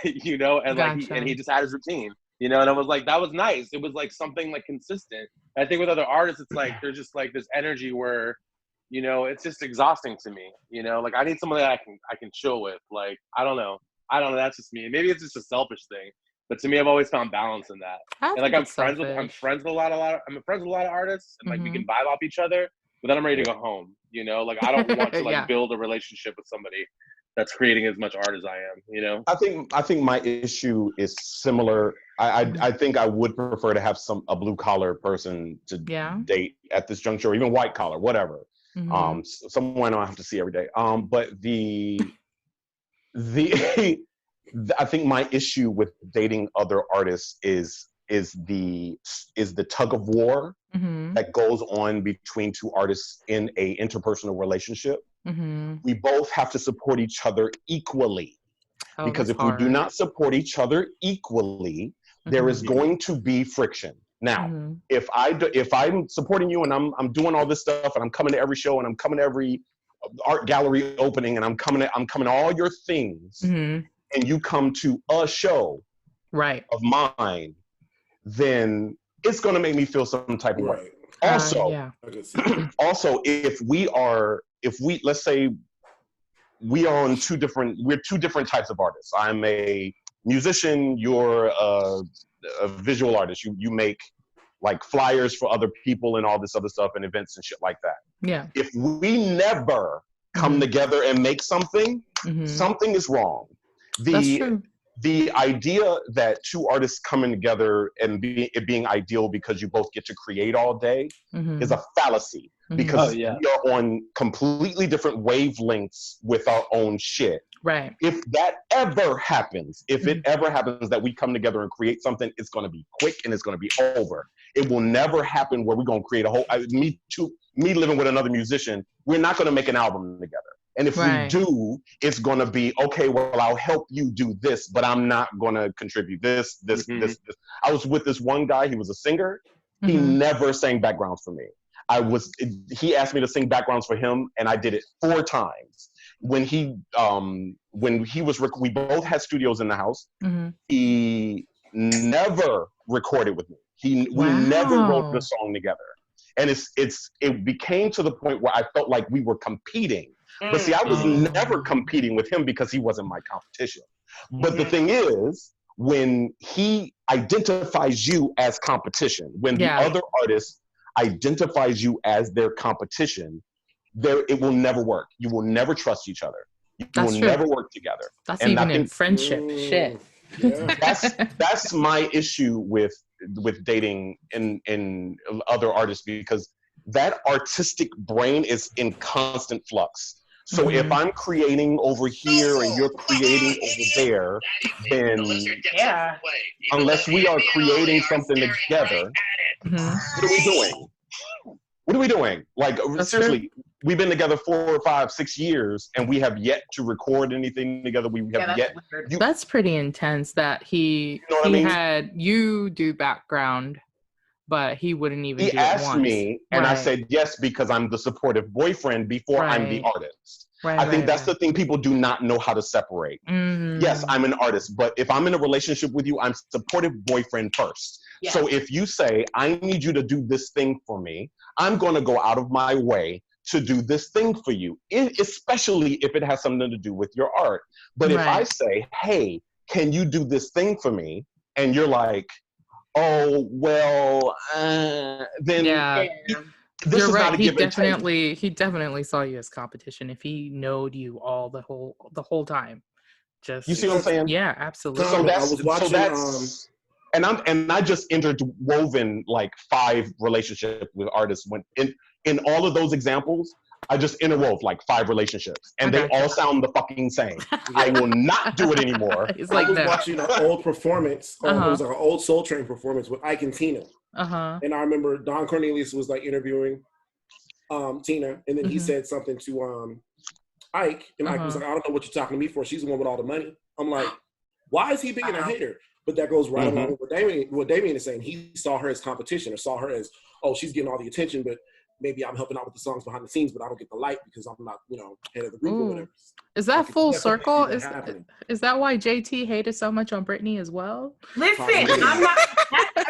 you know, and like he just had his routine. You know, and I was like, that was nice. It was like something like consistent. And I think with other artists, it's like there's just like this energy where, you know, it's just exhausting to me. You know, like I need someone that I can chill with. Like I don't know. That's just me. Maybe it's just a selfish thing. But to me, I've always found balance in that. And like I'm friends with a lot of artists, and like we can vibe off each other. But then I'm ready to go home. You know, like I don't want to like build a relationship with somebody that's creating as much art as I am, you know? I think my issue is similar. I think I would prefer to have a blue collar person to date at this juncture, or even white collar, whatever. Someone I don't have to see every day. But I think my issue with dating other artists is the tug of war that goes on between two artists in a interpersonal relationship. We both have to support each other equally, because if we do not support each other equally, there is going to be friction. Now, if I'm supporting you and I'm doing all this stuff and I'm coming to every show and I'm coming to every art gallery opening and I'm coming to all your things, and you come to a show of mine, then it's going to make me feel some type of way. Also, let's say we're two different types of artists. I'm a musician, you're a visual artist. You make like flyers for other people and all this other stuff and events and shit like that. Yeah. If we never come together and make something, something is wrong. That's true. The idea that two artists coming together and it being ideal because you both get to create all day is a fallacy, because we are on completely different wavelengths with our own shit. Right. If that ever happens, it ever happens that we come together and create something, it's going to be quick and it's going to be over. It will never happen where we're going to create a whole, me living with another musician, we're not going to make an album together. And if we do, it's going to be, okay, well, I'll help you do this, but I'm not going to contribute this. I was with this one guy, he was a singer. He never sang backgrounds for me. He asked me to sing backgrounds for him, and I did it 4 times. When we both had studios in the house. He never recorded with me. We never wrote the song together. And it became to the point where I felt like we were competing. But see, I was never competing with him because he wasn't my competition. But the thing is, when he identifies you as competition, when the other artist identifies you as their competition, it will never work. You will never trust each other. You will never work together. That's even in friendship. Shit. Yeah. That's my issue with dating in other artists, because that artistic brain is in constant flux. So if I'm creating over here and you're creating over there, then unless we are creating something together, what are we doing? What are we doing? Like, seriously, we've been together 4 or 5, 6 years, and we have yet to record anything together. That's pretty intense that he had you do background, but he wouldn't even do it once. He asked me, and I said yes, because I'm the supportive boyfriend before I'm the artist. I think that's the thing people do not know how to separate. Yes, I'm an artist, but if I'm in a relationship with you, I'm supportive boyfriend first. Yes. So if you say, I need you to do this thing for me, I'm going to go out of my way to do this thing for you, especially if it has something to do with your art. But if I say, hey, can you do this thing for me? And you're like, oh, well, then Yeah. this You're is right. not a give and take. He definitely saw you as competition if he knowed you all the whole time. Just You see what I'm saying? Yeah, absolutely. So I was watching. And I just interwoven like 5 relationships with artists. When in all of those examples, I just interwove like 5 relationships, and they all sound the fucking same. I will not do it anymore. It's I like was watching an old performance. It was like an old Soul Train performance with Ike and Tina. And I remember Don Cornelius was like interviewing Tina, and then he said something to Ike, and Ike was like, I don't know what you're talking to me for. She's the one with all the money. I'm like, why is he being a hater? But that goes right along with what Damien is saying. He saw her as competition, or saw her as, oh, she's getting all the attention, but maybe I'm helping out with the songs behind the scenes, but I don't get the light because I'm not, head of the group or whatever. Is that full circle? Is that why JT hated so much on Britney as well? Listen, I'm not.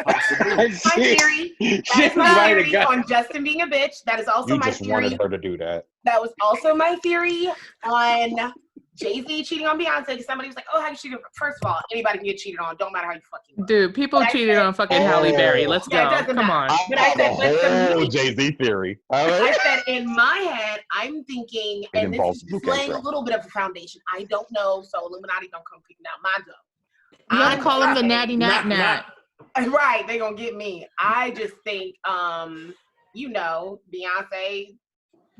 That's my theory. That's my theory on Justin being a bitch. That is also my theory. You just wanted her to do that. That was also my theory on Jay-Z cheating on Beyonce, because somebody was like, oh, how you cheated? First of all, anybody can get cheated on. Don't matter how you fucking look. Dude, people cheated on fucking Halle Berry. Let's go. Come on. But I said, whole Jay-Z theory. I said, in my head, I'm thinking, and this is laying a little bit of a foundation. I don't know, so Illuminati don't come picking out my dough. You gotta call him the natty nat. Right, they gonna get me. I just think,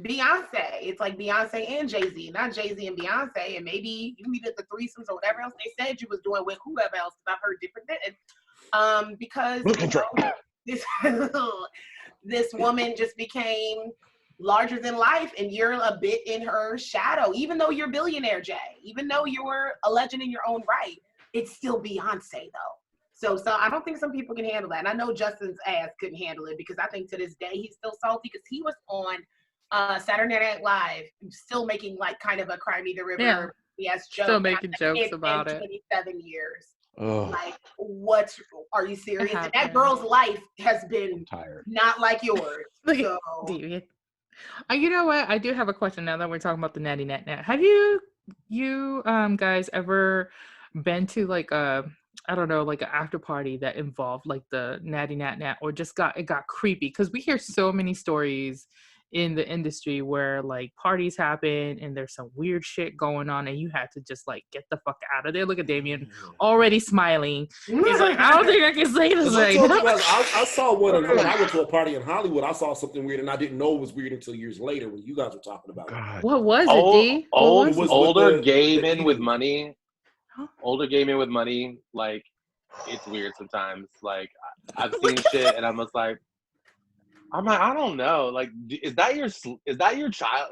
Beyonce. It's like Beyonce and Jay-Z, not Jay-Z and Beyonce. And maybe you needed the threesomes or whatever else they said you was doing with whoever else, because I've heard different things. Because this woman just became larger than life, and you're a bit in her shadow. Even though you're billionaire Jay, even though you're a legend in your own right, it's still Beyonce though. So I don't think some people can handle that. And I know Justin's ass couldn't handle it, because I think to this day he's still salty, because he was on Saturday Night Live, still making like kind of a Cry Me the River joke. Still making jokes about it. 27 years. Like, what? Are you serious? And that girl's life has been not like yours. So. You know what? I do have a question now that we're talking about the natty nat. Have you guys ever been to like a, I don't know, like an after party that involved like the natty nat, or just got creepy? Because we hear so many stories in the industry where like parties happen and there's some weird shit going on, and you had to just like get the fuck out of there. Look at Damien already smiling. He's like, I don't think I can say this right now. I saw one when I went to a party in Hollywood. I saw something weird, and I didn't know it was weird until years later when you guys were talking about it. What was it, D? Older gay men with money. Older gay men with money, like, it's weird sometimes. Like, I've seen shit, and I'm just like, I don't know. Like, is that your child?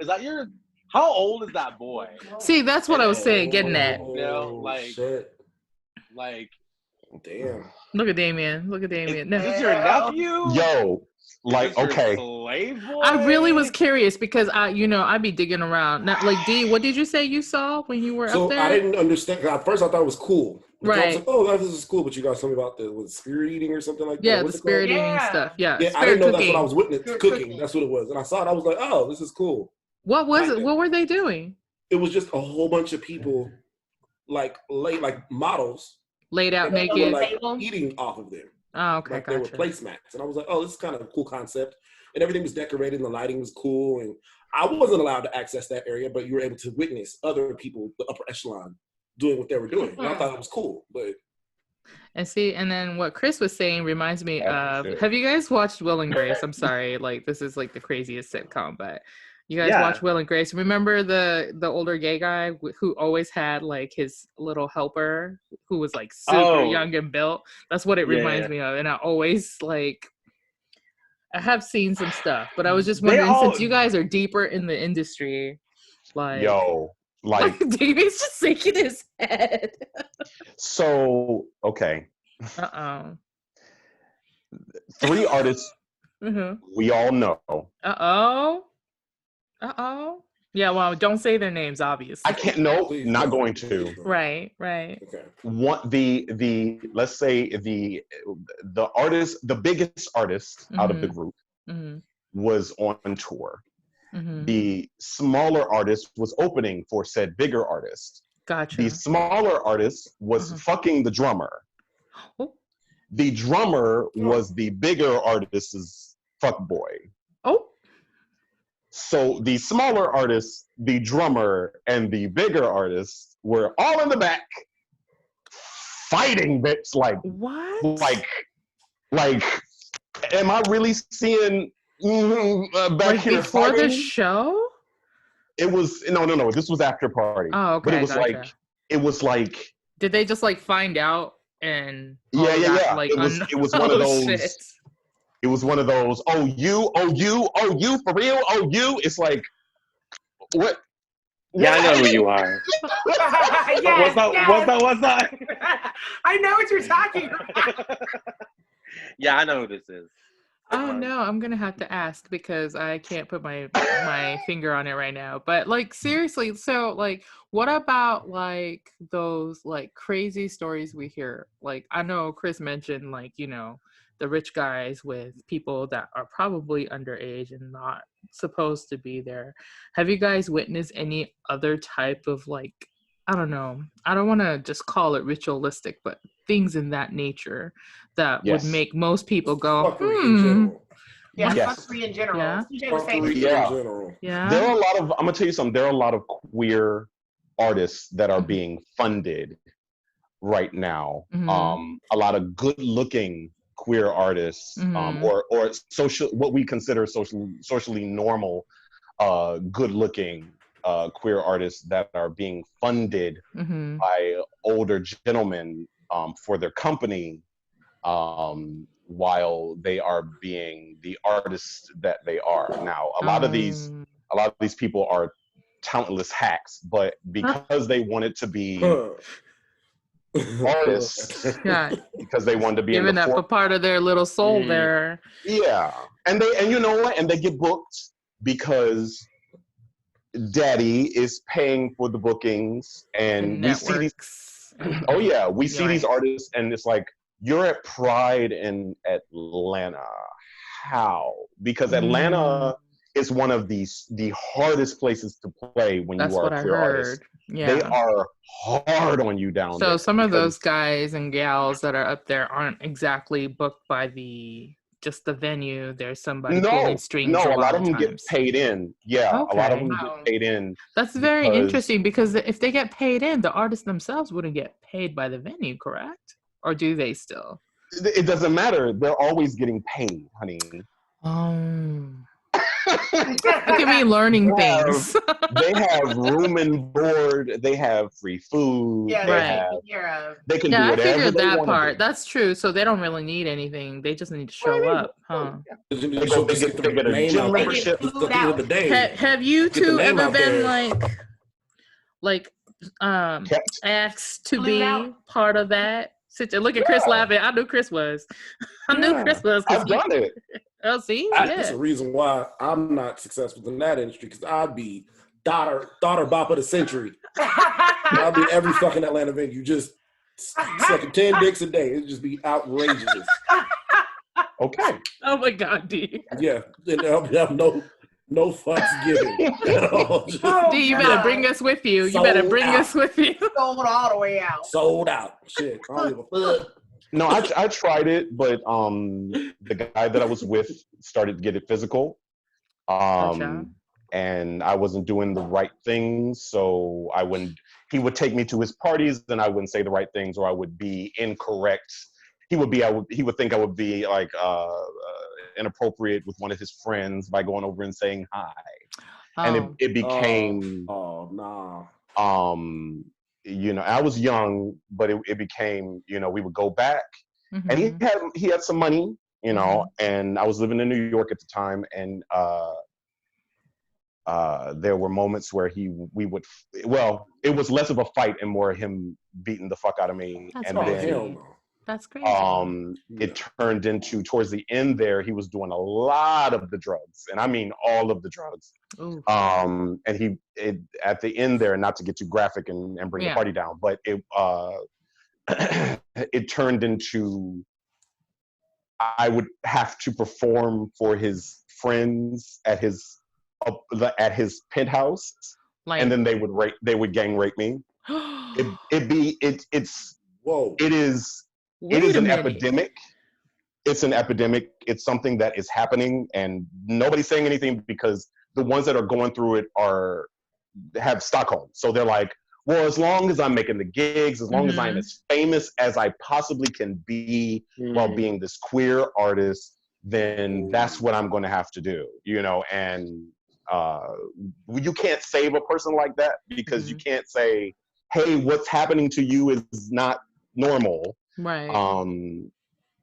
How old is that boy? See, that's what I was saying, getting at. Like, damn. Look at Damien. Is this your nephew? Yo, like, okay. Slave boy? I really was curious, because I'd be digging around. Not like, D, what did you say you saw when you were up there? So I didn't understand. At first I thought it was cool. Right. I was like, oh, this is cool, but you guys told me about the spirit eating or something like that. Yeah, the spirit eating stuff. Yeah, I didn't know that's what I was witnessing. Cooking. That's what it was. And I saw it. I was like, oh, this is cool. What was it? What were they doing? It was just a whole bunch of people, like models, laid out naked, eating off of them. Oh, okay, like they were placemats. And I was like, oh, this is kind of a cool concept. And everything was decorated, and the lighting was cool. And I wasn't allowed to access that area, but you were able to witness other people, the upper echelon, doing what they were doing. And I thought it was cool. But and then what Chris was saying reminds me of, have you guys watched Will and Grace? I'm sorry, like, this is like the craziest sitcom, but you guys watch Will and Grace. Remember the older gay guy who always had like his little helper who was like super young and built? That's what it reminds me of. And I always like, I have seen some stuff, but I was just wondering, since you guys are deeper in the industry, like, like Davey's just shaking his head. So, okay. 3 artists we all know. Yeah, well, don't say their names, obviously. I can't. No, not going to. Right. Okay. Let's say the artist, the biggest artist out of the group was on tour. The smaller artist was opening for said bigger artist. Gotcha. The smaller artist was fucking the drummer. Oh. The drummer was the bigger artist's fuckboy. Oh. So the smaller artist, the drummer, and the bigger artist were all in the back fighting, bitch. Like, what? Like, am I really seeing back like here before fighting? the show? It was no. This was after party. Oh, okay. But it was like. Did they just like find out and? Yeah. Like, it was one of those. Shit. It was one of those. Oh you for real? Oh you. It's like, what? Yeah, I know who you are. Yes, What's that? I know what you're talking about. Yeah, I know who this is. Oh no, I'm gonna have to ask because I can't put my finger on it right now. But like seriously, so like what about like those like crazy stories we hear? Like I know Chris mentioned like, you know, the rich guys with people that are probably underage and not supposed to be there. Have you guys witnessed any other type of like, I don't know, I don't want to just call it ritualistic, but things in that nature that would make most people go, Yeah, yes. fuckery in general. Yeah. Yeah. There are a lot of, I'm gonna tell you something, there are a lot of queer artists that are being funded right now. A lot of good looking queer artists, or social, what we consider socially normal, good looking queer artists that are being funded by older gentlemen for their company, while they are being the artists that they are. Now, a lot of these people are talentless hacks, but because they wanted to be artists, because they wanted to be giving up a part of their little soul there. Yeah, and you know what? And they get booked because Daddy is paying for the bookings, and we see these. Oh yeah, we see these artists, and it's like, you're at Pride in Atlanta. How? Because Atlanta is one of the hardest places to play when you are a queer artist. Yeah. They are hard on you down there. So some of those guys and gals that are up there aren't exactly booked by just the venue. There's somebody pulling strings. No, a lot of them get paid in. Yeah, okay. A lot of them get paid in. That's very interesting because if they get paid in, the artists themselves wouldn't get paid by the venue, correct? Or do they still? It doesn't matter. They're always getting paid, honey. Look at me learning things. They have room and board. They have free food. Yeah, they can do whatever I figured they that want part. to do. That's true. So they don't really need anything. They just need to show up, huh? They get a gym membership. Have you two ever been asked to be part of that? Look at Chris laughing. I knew Chris was. I've done it. Oh, see? That's the reason why I'm not successful in that industry, because I'd be daughter bop of the century. I'd be in every fucking Atlanta venue, just sucking 10 dicks a day. It'd just be outrageous. Okay. Oh my God, D. Yeah. And I'll have no fucks given at all. D, you better bring us with you. You better bring us with you. Sold all the way out. Sold out. Shit. I don't give a fuck. No, I tried it, but the guy that I was with started to get it physical. And I wasn't doing the right things, so he would take me to his parties, and I wouldn't say the right things, or I would be incorrect. He would think I would be like inappropriate with one of his friends by going over and saying hi. And it became you know, I was young, but it became, you know, we would go back, and he had some money, you know, and I was living in New York at the time, and there were moments where it was less of a fight and more him beating the fuck out of me. That's crazy. It turned into, towards the end there, he was doing a lot of the drugs, and I mean all of the drugs. Ooh. And at the end there, not to get too graphic and bring the party down, but it turned into, I would have to perform for his friends at his penthouse, and then they would gang rape me. It's whoa. It is an epidemic. It's an epidemic. It's something that is happening, and nobody's saying anything because the ones that are going through it have Stockholm. So they're like, well, as long as I'm making the gigs, as long as I'm as famous as I possibly can be while being this queer artist, then that's what I'm going to have to do, you know? And you can't save a person like that because you can't say, hey, what's happening to you is not normal. Right.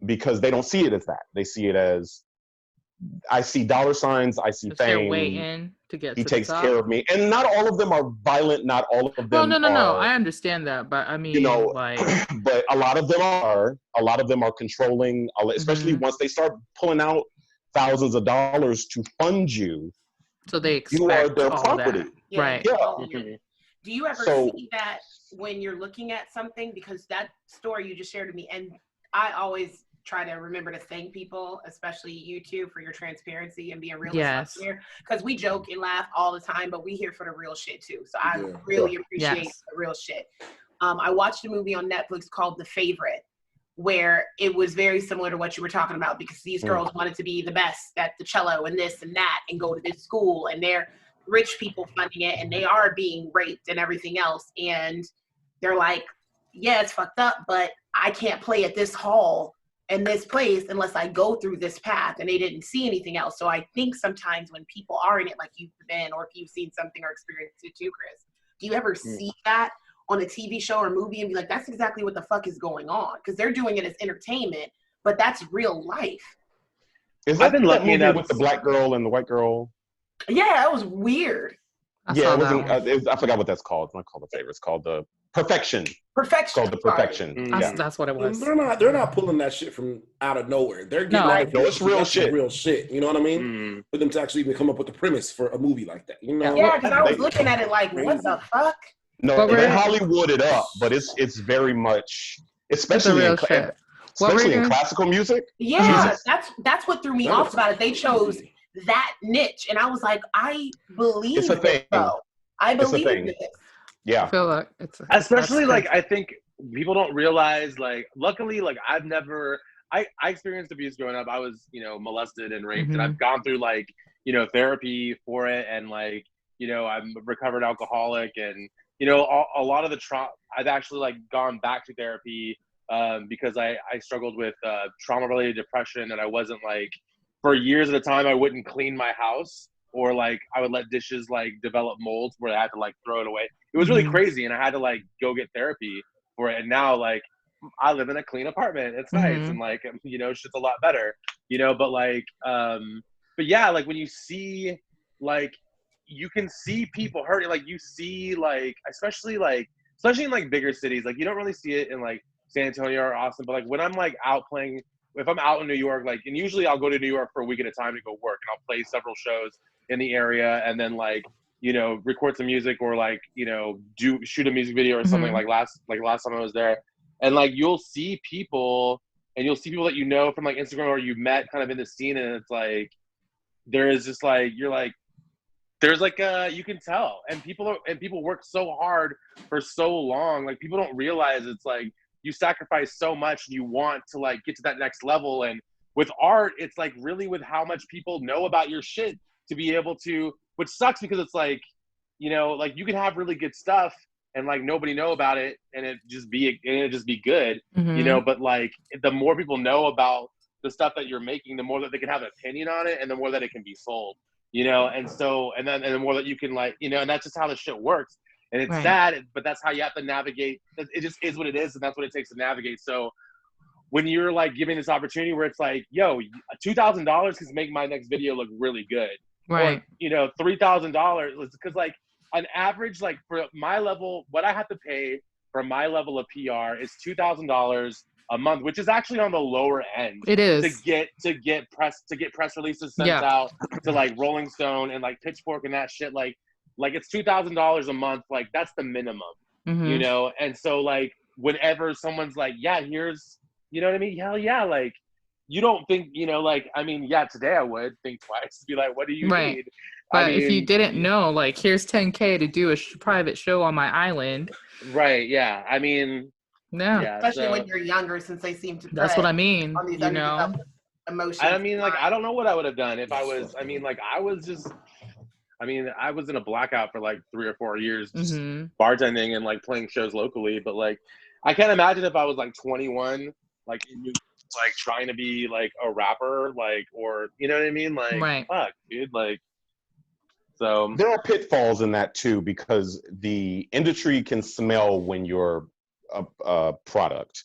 Because they don't see it as that. They see it as, I see dollar signs, I see fame. They're waiting to get he to takes the top. care of me. And not all of them are violent, not all of them no. I understand that, but I mean, you know, like, but a lot of them are controlling, especially once they start pulling out thousands of dollars to fund you. So they expect you are their all property. That. Yeah, right. Yeah. Do you ever see that when you're looking at something? Because that story you just shared with me, and I always try to remember to thank people, especially you two, for your transparency and being real here. Because we joke and laugh all the time, but we here for the real shit too. So I really appreciate the real shit. I watched a movie on Netflix called The Favorite, where it was very similar to what you were talking about, because these girls wanted to be the best at the cello and this and that and go to this school, and they're rich people funding it, and they are being raped and everything else. And they're like, yeah, it's fucked up, but I can't play at this hall in this place unless I go through this path. And they didn't see anything else. So I think sometimes when people are in it, like you've been, or if you've seen something or experienced it too, Chris, do you ever see that on a TV show or movie and be like, that's exactly what the fuck is going on? Because they're doing it as entertainment, but that's real life. I've been lucky enough with the black girl and the white girl. Yeah, that was weird. I forgot what that's called. It's not called The Favorite. It's called The Perfection. It's called The Perfection. That's what it was. They're not pulling that shit from out of nowhere. They're getting it's real shit. Real shit. You know what I mean? For them to actually even come up with the premise for a movie like that. You know? Yeah, because I was looking at it like, what the fuck? No, they Hollywooded up, but it's very much, especially in classical music. Yeah, that's what threw me off about it. They chose that niche, and I was like, I believe it's a thing. I believe this. Yeah, I feel like especially like I think people don't realize, like, luckily, like I experienced abuse growing up. I was, molested and raped, and I've gone through like, therapy for it, and like, I'm a recovered alcoholic, and a lot of the trauma. I've actually like gone back to therapy because I struggled with trauma-related depression, and I wasn't like, for years at a time, I wouldn't clean my house, or like I would let dishes like develop molds where I had to like throw it away. It was really crazy, and I had to like go get therapy for it. And now like I live in a clean apartment. It's nice, and like shit's a lot better. But like but yeah, like when you see, like, you can see people hurting, like you see, like especially in like bigger cities, like you don't really see it in like San Antonio or Austin, but like when I'm like out playing, if I'm out in New York, like, and usually I'll go to New York for a week at a time to go work, and I'll play several shows in the area, and then like, record some music, or like, shoot a music video or something like last time I was there. And like, you'll see people that from like Instagram or you met kind of in the scene, and it's like, there is just like, you're like, there's like you can tell, and people work so hard for so long. Like, people don't realize it's like, you sacrifice so much, and you want to like get to that next level. And with art, it's like really with how much people know about your shit to be able to, which sucks because it's like, like you can have really good stuff and like nobody know about it, and it just be good, but like the more people know about the stuff that you're making, the more that they can have an opinion on it, and the more that it can be sold, and so, and the more that you can like, and that's just how the shit works. And it's sad, but that's how you have to navigate. It just is what it is, and that's what it takes to navigate. So when you're like giving this opportunity where it's like, yo, $2,000 can make my next video look really good. Right. Or, $3,000, because like on average, like for my level, what I have to pay for my level of PR is $2,000 a month, which is actually on the lower end. It is. To get press releases sent out to like Rolling Stone and like Pitchfork and that shit, like it's $2,000 a month, like that's the minimum, and so like whenever someone's like, yeah, here's, you know what I mean, hell yeah, like you don't think, like, I mean, yeah, today I would think twice to be like, what do you need, But if you didn't know, like, here's $10K to do a private show on my island. Right. Yeah. I mean. Yeah. Especially when you're younger, since they seem to. That's what I mean. On these emotions. I mean, like, I don't know what I would have done if I was. I mean, like, I was in a blackout for like 3 or 4 years, just bartending and like playing shows locally. But like, I can't imagine if I was like 21, like trying to be like a rapper, like, or you know what I mean? Like, fuck, dude, like. So there are pitfalls in that too, because the industry can smell when you're a product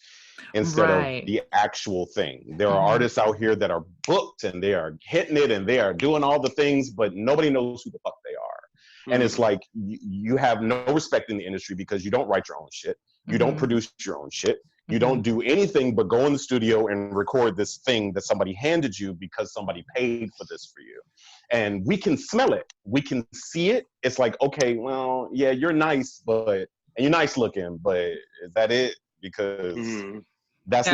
instead of the actual thing. There are artists out here that are booked and they are hitting it and they are doing all the things, but nobody knows who the fuck they are. And it's like, you have no respect in the industry because you don't write your own shit. You don't produce your own shit. You don't do anything but go in the studio and record this thing that somebody handed you because somebody paid for this for you. And we can smell it. We can see it. It's like, okay, well, yeah, you're nice, and you're nice looking, but is that it? Because that's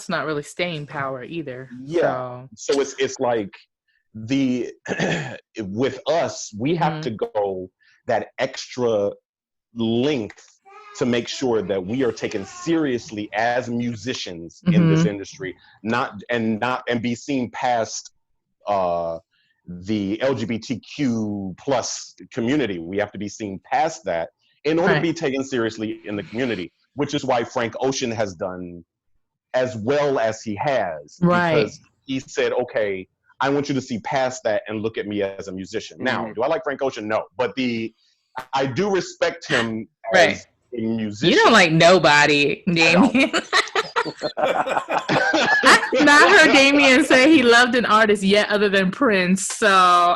not really staying power either. Yeah. So it's like with us, we have to go that extra length to make sure that we are taken seriously as musicians in this industry, and be seen past the LGBTQ plus community. We have to be seen past that in order to be taken seriously in the community, which is why Frank Ocean has done as well as he has, because he said, okay, I want you to see past that and look at me as a musician. Now, do I like Frank Ocean? No, but I do respect him as a musician. You don't like nobody, Damien. I've not heard Damien say he loved an artist yet other than Prince, so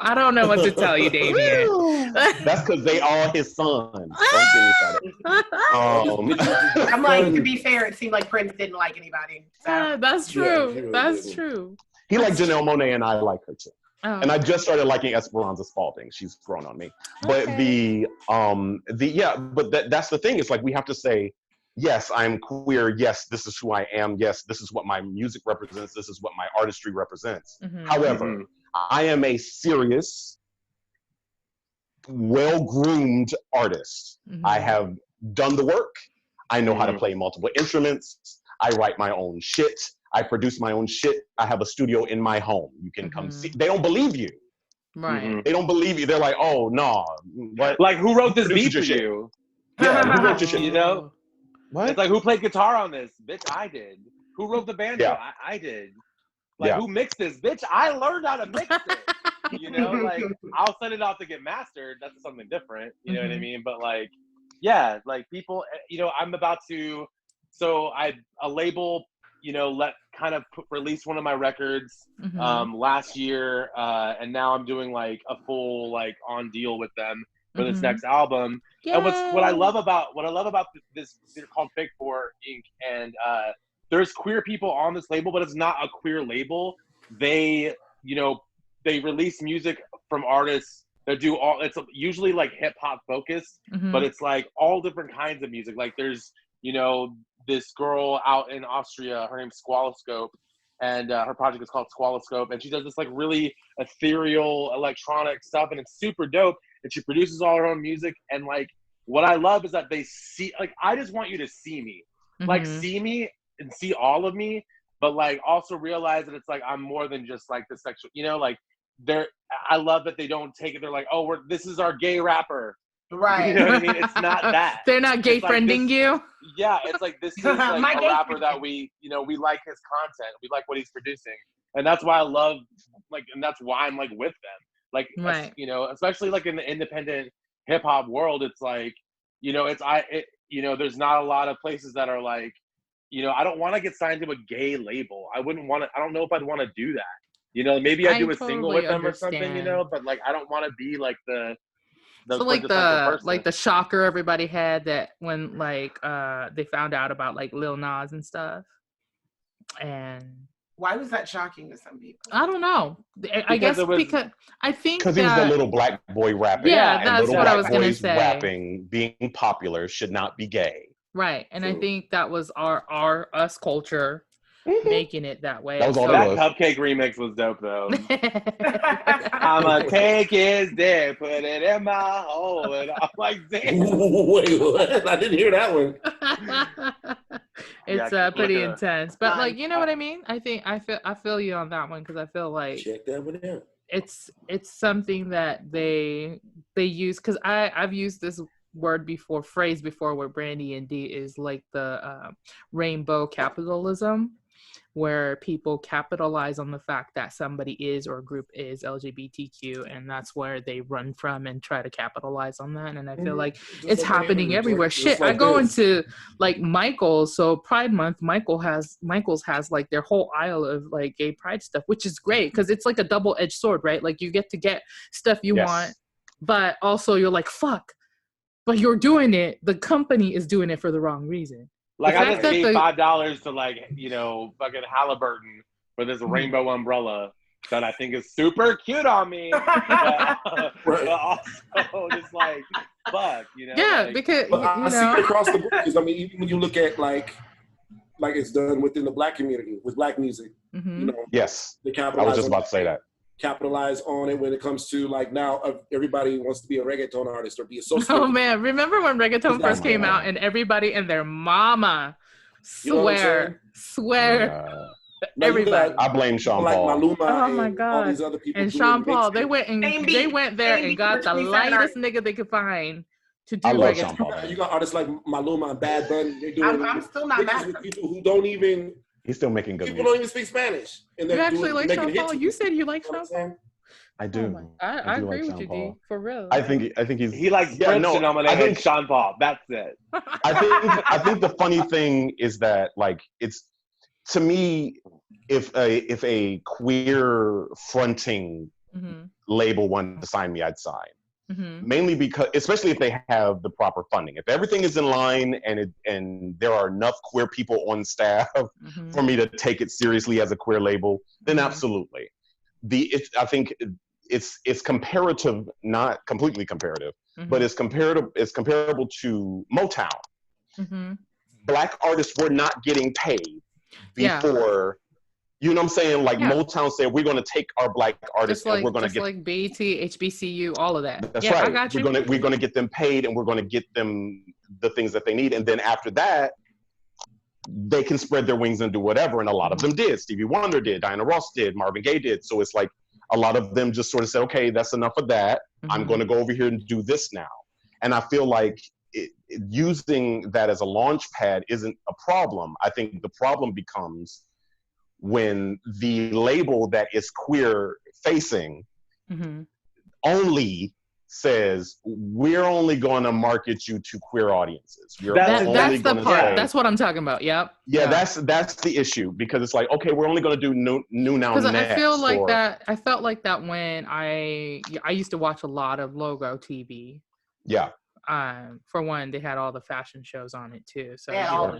I don't know what to tell you, Damien. That's because they all his sons. Don't get me started. I'm like, to be fair, it seemed like Prince didn't like anybody. So. That's true. That's true. He liked Janelle Monáe, and I like her too. Oh. And I just started liking Esperanza Spalding. She's grown on me. But that's the thing. It's like, we have to say, yes, I'm queer. Yes, this is who I am. Yes, this is what my music represents. This is what my artistry represents. However, I am a serious, well-groomed artist. I have done the work. I know how to play multiple instruments. I write my own shit. I produce my own shit. I have a studio in my home. You can come see. They don't believe you. Right. They don't believe you. They're like, oh, no. What? Like, who wrote this beat for you? Yeah, who wrote your shit? You know? What? It's like, who played guitar on this? Bitch, I did. Who wrote the banjo? Yeah. I did. Like, who mixed this? Bitch, I learned how to mix it. You know, like, I'll send it off to get mastered. That's something different. You know what I mean? But, like, yeah, like, people, you know, I'm about to, so a label, you know, release one of my records last year, and now I'm doing like a full like on deal with them for this next album. Yay. And what I love about this, they're called Fake For Inc. And there's queer people on this label, but it's not a queer label. They, you know, they release music from artists that do it's usually like hip hop focused, but it's like all different kinds of music. Like there's, you know, this girl out in Austria, her name's Squaloscope, and her project is called Squaloscope, and she does this like really ethereal electronic stuff, and it's super dope, and she produces all her own music. And like, what I love is that they see, like, I just want you to see me, like, see me and see all of me, but like also realize that it's like, I'm more than just like the sexual, you know, like I love that they don't take it, they're like, oh, this is our gay rapper. Right. You know what I mean? It's not that. They're not gay friending you? Yeah, it's like, this is like a rapper that we, you know, we like his content. We like what he's producing. And that's why I love, like, and that's why I'm like with them. Like, you know, especially like in the independent hip hop world, it's like, you know, you know, there's not a lot of places that are like, you know, I don't want to get signed to a gay label. I wouldn't want to, I don't know if I'd want to do that. You know, maybe I do a single with them or something, you know, but like, I don't want to be like so like the shocker everybody had that when like they found out about like Lil Nas and stuff. And why was that shocking to some people? I don't know. I guess because I think because he was a little black boy rapping. Yeah, that's what I was gonna say. Rapping, being popular should not be gay. Right, and I think that was our us culture. making it that way. That was all That was. cupcake remix was dope though. I'ma take his dick, put it in my hole, and I'm like, damn. Wait, what? I didn't hear that one. It's pretty intense, but like, you know what I mean? I think I feel you on that one, because I feel like check that one out. It's something that they use, because I've used this phrase before, where Brandi and D is like the rainbow capitalism, where people capitalize on the fact that somebody is, or a group is, LGBTQ, and that's where they run from and try to capitalize on that. And I feel like it's happening everywhere. Shit, I go into like Michael's, so Pride Month, Michael's has like their whole aisle of like gay pride stuff, which is great, because it's like a double-edged sword, right? Like you get to get stuff you want, but also you're like, fuck, but you're doing it, the company is doing it for the wrong reason. Like, I just gave $5 to, like, you know, fucking Halliburton for this rainbow umbrella that I think is super cute on me. But also just like, fuck, you know? Yeah, like, because, I see it across the board. Because, I mean, even when you look at, like it's done within the Black community, with Black music, you know? Yes. They I was just about to say that. Capitalize on it when it comes to, like, now everybody wants to be a reggaeton artist or be associated. Oh man, remember when reggaeton first came out and everybody and their mama swear everybody. I blame Sean like Paul. Maluma oh my and all god, these other people and Sean Paul, they went there and got the lightest nigga they could find to do reggaeton. You got artists like Maluma and Bad Bunny. They're doing I'm still not mad with people who don't even. He's still making good People music. don't even speak Spanish. And you actually like Sean Paul? You said you like Sean Paul? I do. I do agree like with you, Paul. D. For real. I think he's. he likes Prince, and I'm gonna hate Sean Paul. That's it. I think the funny thing is that, like, it's, to me, if a queer fronting label wanted to sign me, I'd sign. Mainly because, especially if they have the proper funding. If everything is in line and there are enough queer people on staff for me to take it seriously as a queer label, then absolutely. I think it's comparative, not completely comparative, but it's comparable to Motown. Black artists were not getting paid before. You know what I'm saying? Like, Motown said, we're going to take our Black artists and we're going to get like BET, HBCU, all of that. That's right. I got you. We're going to get them paid, and we're going to get them the things that they need, and then after that, they can spread their wings and do whatever. And a lot of them did. Stevie Wonder did. Diana Ross did. Marvin Gaye did. So it's like a lot of them just sort of said, okay, that's enough of that. I'm going to go over here and do this now. And I feel like using that as a launch pad isn't a problem. I think the problem becomes when the label that is queer facing only says, we're only going to market you to queer audiences. That's the part. That's what I'm talking about. Yep. Yeah, that's the issue, because it's like, okay, we're only going to do new now next. Because I feel like that. I felt like that when I used to watch a lot of Logo TV. Yeah. For one, they had all the fashion shows on it too, so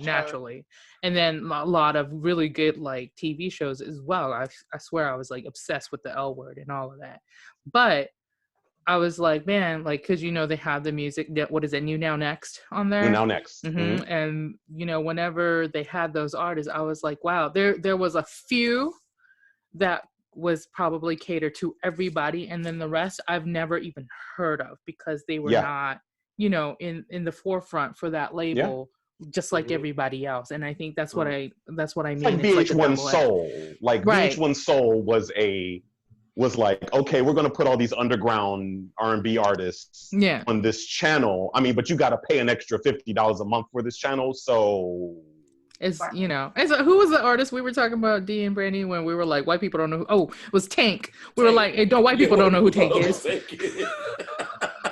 naturally, and then a lot of really good like TV shows as well. I swear I was like obsessed with the L Word and all of that, but I was like, man, like, because you know they have the music. What is it, New Now Next on there? New Now Next. And you know, whenever they had those artists, I was like, wow, there was a few that was probably catered to everybody, and then the rest I've never even heard of, because they were not, you know, in the forefront for that label, just like everybody else. And I think that's what I mean. Like VH1 Soul. Like VH1 Soul was like, okay, we're gonna put all these underground R&B artists on this channel. I mean, but you gotta pay an extra $50 a month for this channel. So it's, you know, who was the artist we were talking about, D and Brandi, when we were like, white people don't know it was Tank. We were like, hey, white people don't know who Tank is.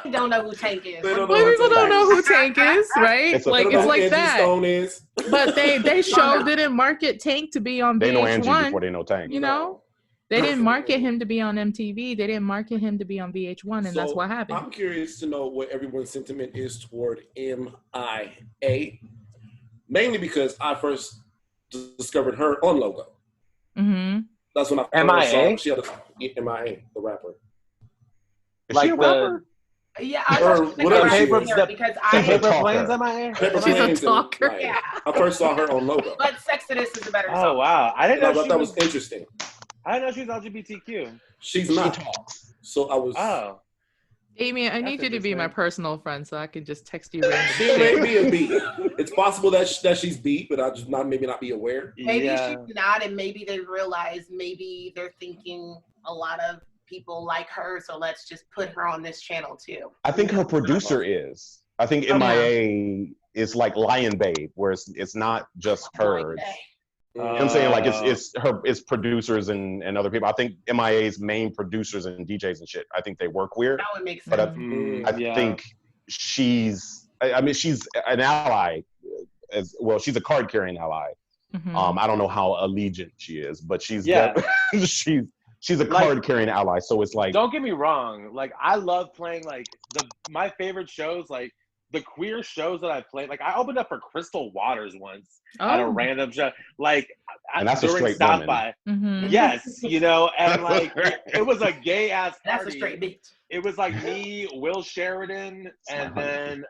Don't know who Tank is. White people don't know who Tank is, right? It's like that. But they didn't market Tank to be on VH1. They know Angie before they know Tank. You know? They didn't market him to be on MTV. They didn't market him to be on VH1, and that's what happened. I'm curious to know what everyone's sentiment is toward MIA, mainly because I first discovered her on Logo. That's when I MIA? She had MIA, the rapper. Is she a rapper? Yeah, I was whatever she her is. because Paper planes on my hair. She's a talker. Right. Yeah. I first saw her on Logo. But Sexodus is a better song. Oh wow, I didn't know I thought that was interesting. I didn't know she was LGBTQ. She's not. So I was. Oh. Damien, I need you to be my personal friend so I can just text you random She may be a B. It's possible that she's B, but I just maybe not be aware. Maybe she's not, and maybe they realize maybe they're thinking a lot of people like her, so let's just put her on this channel too. I think her producer is. I think MIA is like Lion Babe, where it's not just her. You know what I'm saying? Like it's producers and other people. I think MIA's main producers and DJs and shit, I think they work weird. That would make sense. But I think she's an ally as well. She's a card carrying ally. I don't know how allegiant she is, but she's she's a card carrying ally. So it's like, don't get me wrong. Like I love playing like my favorite shows, like the queer shows that I played. Like I opened up for Crystal Waters once at a random show, like and that's during a straight South woman. by. Yes, you know, and like it was a gay ass party. That's a straight bitch. It was like me, Will Sheridan, and then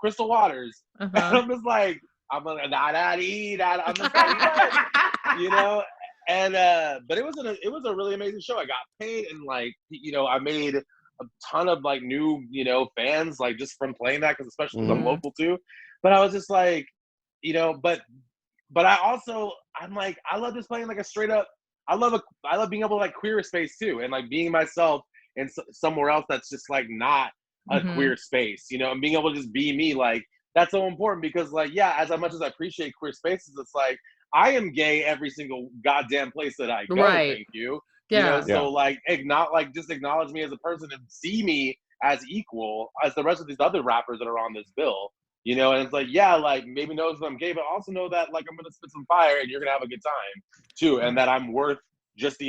Crystal Waters. And I'm just like, I'm like, I'm just like, you know. And but it was a really amazing show. I got paid, and like, you know, I made a ton of like new, you know, fans, like just from playing that, because especially because I'm local too. But I was just like, you know, but I'm like, I love just playing like a straight up. I love being able to like queer space too, and like being myself in somewhere else that's just like not a queer space, you know, and being able to just be me. Like that's so important, because like, yeah, as much as I appreciate queer spaces, it's like I am gay every single goddamn place that I go. Right. Thank you. Yeah. You know, so like just acknowledge me as a person and see me as equal as the rest of these other rappers that are on this bill. You know, and it's like, yeah, like maybe knows that I'm gay, but also know that like I'm gonna spit some fire and you're gonna have a good time too, and that I'm worth just the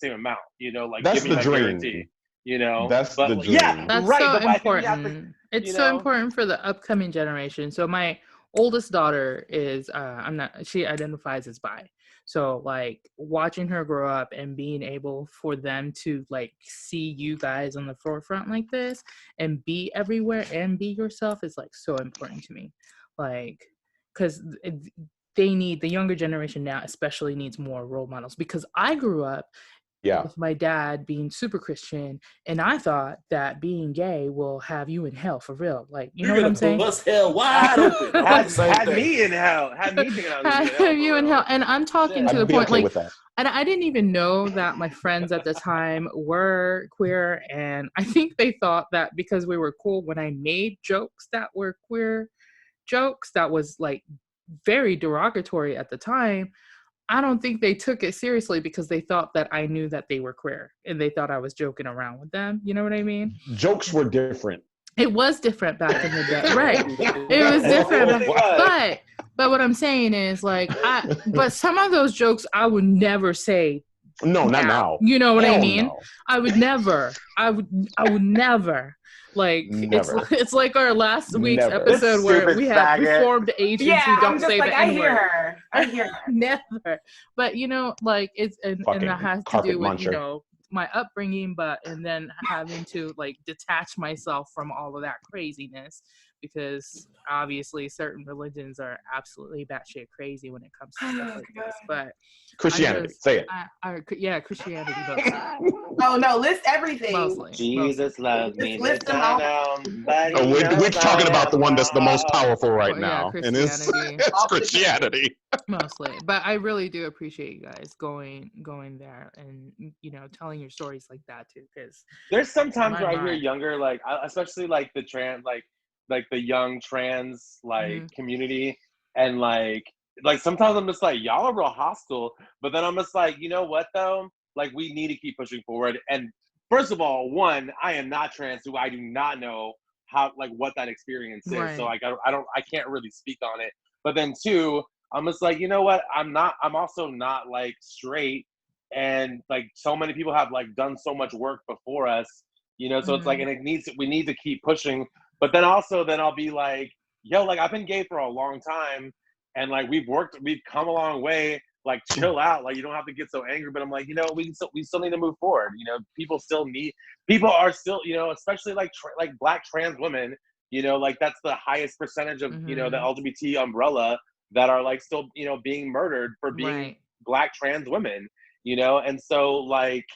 same amount. You know, like that's give me the my dream. guarantee. You know, that's the dream. Yeah, that's right, so but important. It's so important for the upcoming generation. So my oldest daughter is she identifies as bi. So like watching her grow up and being able for them to like see you guys on the forefront like this and be everywhere and be yourself is like so important to me. Like, because the younger generation now especially needs more role models, because I grew up with my dad being super Christian, and I thought that being gay will have you in hell for real. Like, you know what I'm saying? Bust hell wide open. had me in hell. Had me thinking I was have you in hell. And I'm talking to the point like, and I didn't even know that my friends at the time were queer, and I think they thought that because we were cool when I made jokes that were queer jokes that was like very derogatory at the time. I don't think they took it seriously because they thought that I knew that they were queer and they thought I was joking around with them. You know what I mean? Jokes were different. It was different back in the day. Right. It was different. But what I'm saying is like, but some of those jokes I would never say. No, not now. You know what I mean? No. I would never. Like it's like our last week's episode where we have reformed Asians who don't say the N-word. I hear her. Never. But you know, like and that has to do with, you know, my upbringing, and then having to like detach myself from all of that craziness, because obviously certain religions are absolutely batshit crazy when it comes to stuff like this. But Christianity, say it. Yeah, Christianity mostly. Oh no, list everything. Mostly. Jesus loves me. List them all. We're talking about the one that's the most powerful right now, and it's Christianity. Mostly, but I really do appreciate you guys going there and, you know, telling your stories like that too, because there's sometimes where I hear younger, like especially like the trans, like the young trans community, and like sometimes I'm just like, y'all are real hostile, but then I'm just like, you know what though, like we need to keep pushing forward. And first of all, one, I am not trans, so I do not know how, like, what that experience is, so like I can't really speak on it. But then two, I'm just like, you know what, I'm also not like straight, and like so many people have like done so much work before us, you know, so it's like, and we need to keep pushing. But then also, then I'll be like, yo, like I've been gay for a long time, and like we've come a long way, like chill out. Like, you don't have to get so angry. But I'm like, you know, we still need to move forward. You know, people are still, you know, especially like Black trans women, you know, like that's the highest percentage of, you know, the LGBT umbrella that are like still, you know, being murdered for being Black trans women, you know? And so like,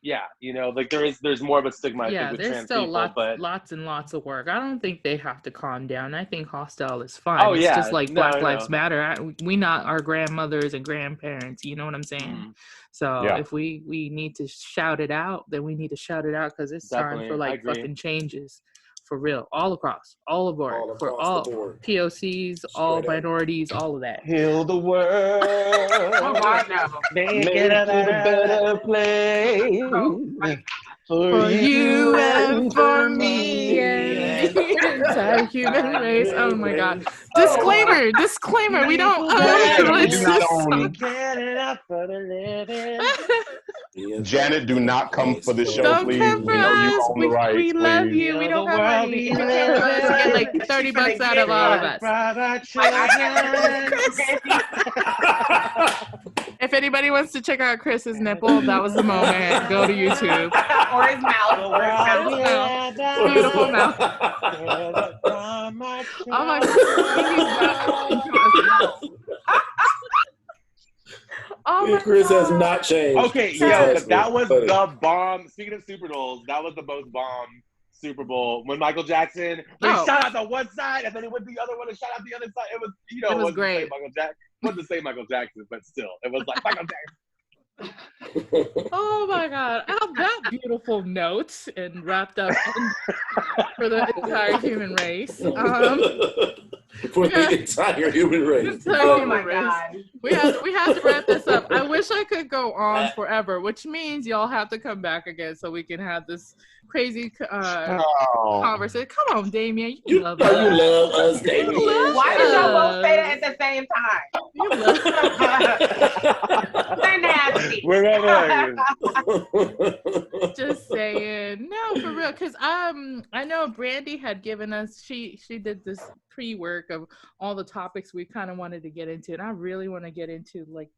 yeah, you know, like there's more of a stigma, I think, with there's trans still people, but lots and lots of work. I don't think they have to calm down. I think hostile is fine. Oh, it's yeah. just like No, Black no. Lives Matter. We not our grandmothers and grandparents, you know what I'm saying? So if we need to shout it out, then we need to shout it out, because it's time for like fucking changes. For real, all across the board, for all POCs, all minorities, all of that. Heal the world. Oh God, no. Make it a better place for you and for me and the entire human race. Oh my God! Disclaimer. We don't Janet, do not come for the show, don't please. Come for us. We love please. you. We don't have money. If you come for us, you get like $30 out of all of us. If anybody wants to check out Chris's nipple, that was the moment. Go to YouTube. Or his mouth. Beautiful mouth. Oh my God. Chris has not changed. Okay, yeah, but that was the bomb. Speaking of Super Bowls, that was the most bomb Super Bowl when Michael Jackson shot out the one side and then he went the other one and shot out the other side. It was, you know, it was great. It wasn't the same Michael Jackson, but still, it was like Michael Jackson. Oh my God! On that beautiful note, and wrapped up for the entire human race. For the entire human race. Oh my God! We have to wrap this up. I wish I could go on forever, which means y'all have to come back again so we can have this crazy conversation. Come on, Damien, you love us. You love us, Damien. Why did y'all both say that at the same time? You love us. They're nasty. Just saying. No, for real. Because I know Brandi had given us. She did this pre-work of all the topics we kind of wanted to get into, and I really want to get into like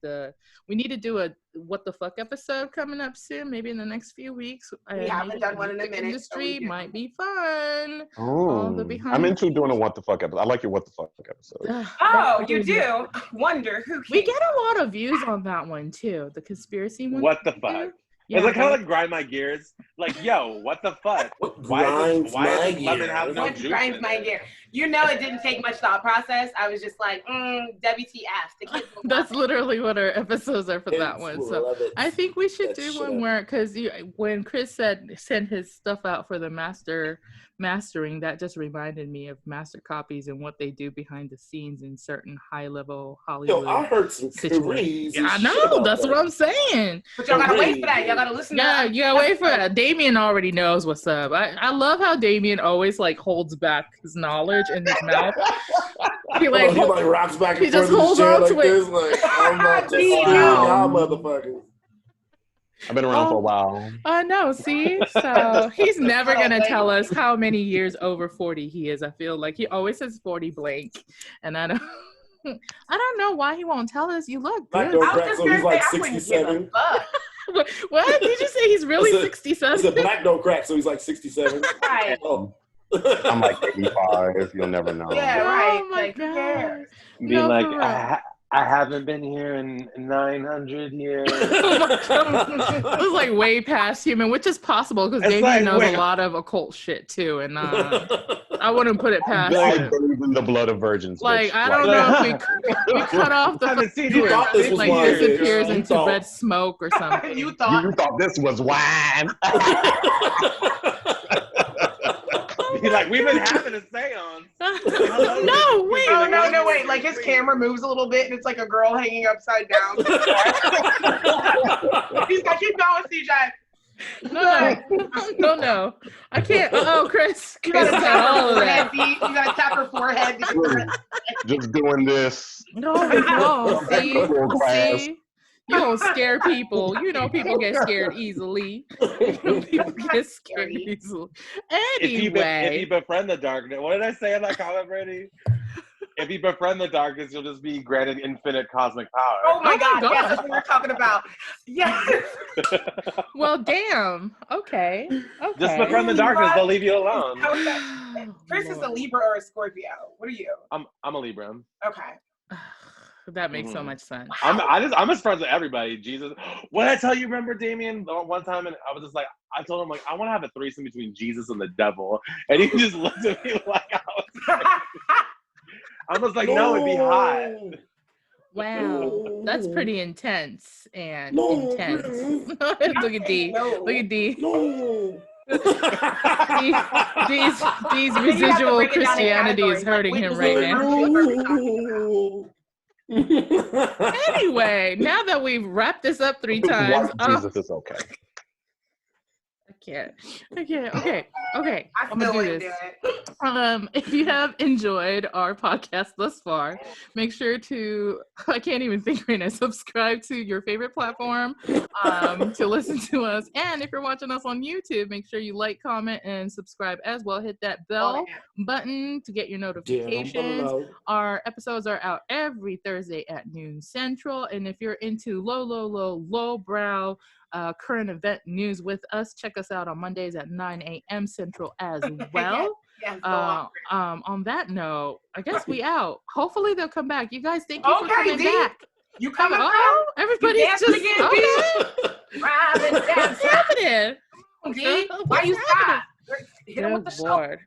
we need to do a what the fuck episode coming up soon, maybe in the next few weeks. We haven't done one in a minute. Industry might be fun. I'm into doing a what the fuck episode. I like your what the fuck episode. Oh, you do? Wonder who. We get a lot of views on that one too. The conspiracy one. What the fuck? Yeah, it's like kind of like grind my gears. Like, yo, what the fuck? Why is lemon have no juice? Grinds my gear. You know, it didn't take much thought process. I was just like, WTF. That's literally what our episodes are for that one. So I think we should do one where, because when Chris send his stuff out for the mastering, that just reminded me of master copies and what they do behind the scenes in certain high-level Hollywood. Yo, I heard some situations. I know, that's what I'm saying. But y'all gotta wait for that. Y'all gotta listen to that. Yeah, wait for that. Damien already knows what's up. I love how Damien always like holds back his knowledge in his mouth. He like rocks back and he just holds on to it. Like, I'm not just y'all motherfuckers. I've been around for a while. I know, see? So he's never going to tell us how many years over 40 he is. I feel like he always says 40 blank. And I don't know why he won't tell us. You look good. So he's like 67. What? Did you say he's really 67? He's a black don't crack, so he's like 67. Right. Oh. I'm like 85. You'll never know. Yeah, right. Oh my God. Being like, I haven't been here in 900 years. It was like way past human, which is possible because Damien knows a lot of occult shit too, and I wouldn't put it past him. In the blood of virgins. Like, I don't know if we cut off the disappears into red smoke or something. You thought this was wine. Like, we've been having a seance. No, wait. Oh, no, wait. Like, his camera moves a little bit, and it's like a girl hanging upside down. He's like, keep going, CJ. No. I can't. Chris. You gotta tap her forehead. You gotta tap her forehead. Just doing this. No. See? You don't scare people. You know people get scared easily. Anyway. If you befriend the darkness. What did I say in that comment, Brandi? if you befriend the darkness, you'll just be granted infinite cosmic power. Oh my God. Yes, that's what we're talking about. Yes. Well, damn. Okay. Just befriend the darkness, they'll leave you alone. Chris is a Libra or a Scorpio. What are you? I'm a Libra. Okay. That makes so much sense. I'm just friends with everybody. Jesus. What did I tell you? Remember Damien one time, and I was just like, I told him like I want to have a threesome between Jesus and the devil, and he just looked at me like I was like, no, it'd be hot. Wow, that's pretty intense and intense. Look at D. Look at D. D's residual Christianity is hurting him right now. Anyway, now that we've wrapped this up 3 times, Jesus is okay. I can't. Okay. I'm gonna do this. If you have enjoyed our podcast thus far, make sure to, I can't even think right now, subscribe to your favorite platform to listen to us. And if you're watching us on YouTube, make sure you like, comment, and subscribe as well. Hit that bell button to get your notifications. Our episodes are out every Thursday at noon Central. And if you're into low brow current event news with us, check us out on Mondays at 9 a.m. Central as well. On that note, I guess we out. Hopefully they'll come back. You guys, thank you for coming back. You coming back? Everybody's just again, What's happening? Why you stop? Hit him with the Lord.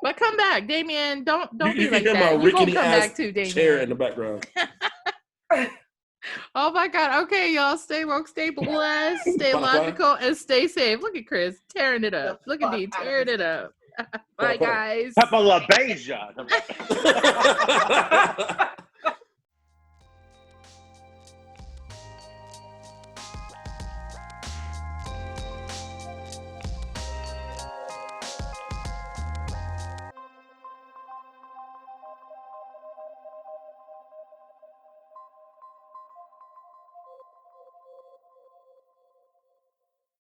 But come back, Damien. Don't be like that. You gonna come back too, Damien. Chair in the background. Oh my God. Okay, y'all. Stay woke, stay blessed, stay logical, and stay safe. Look at Chris tearing it up. Look at me tearing it up. Bye, guys. Peppa La Beija.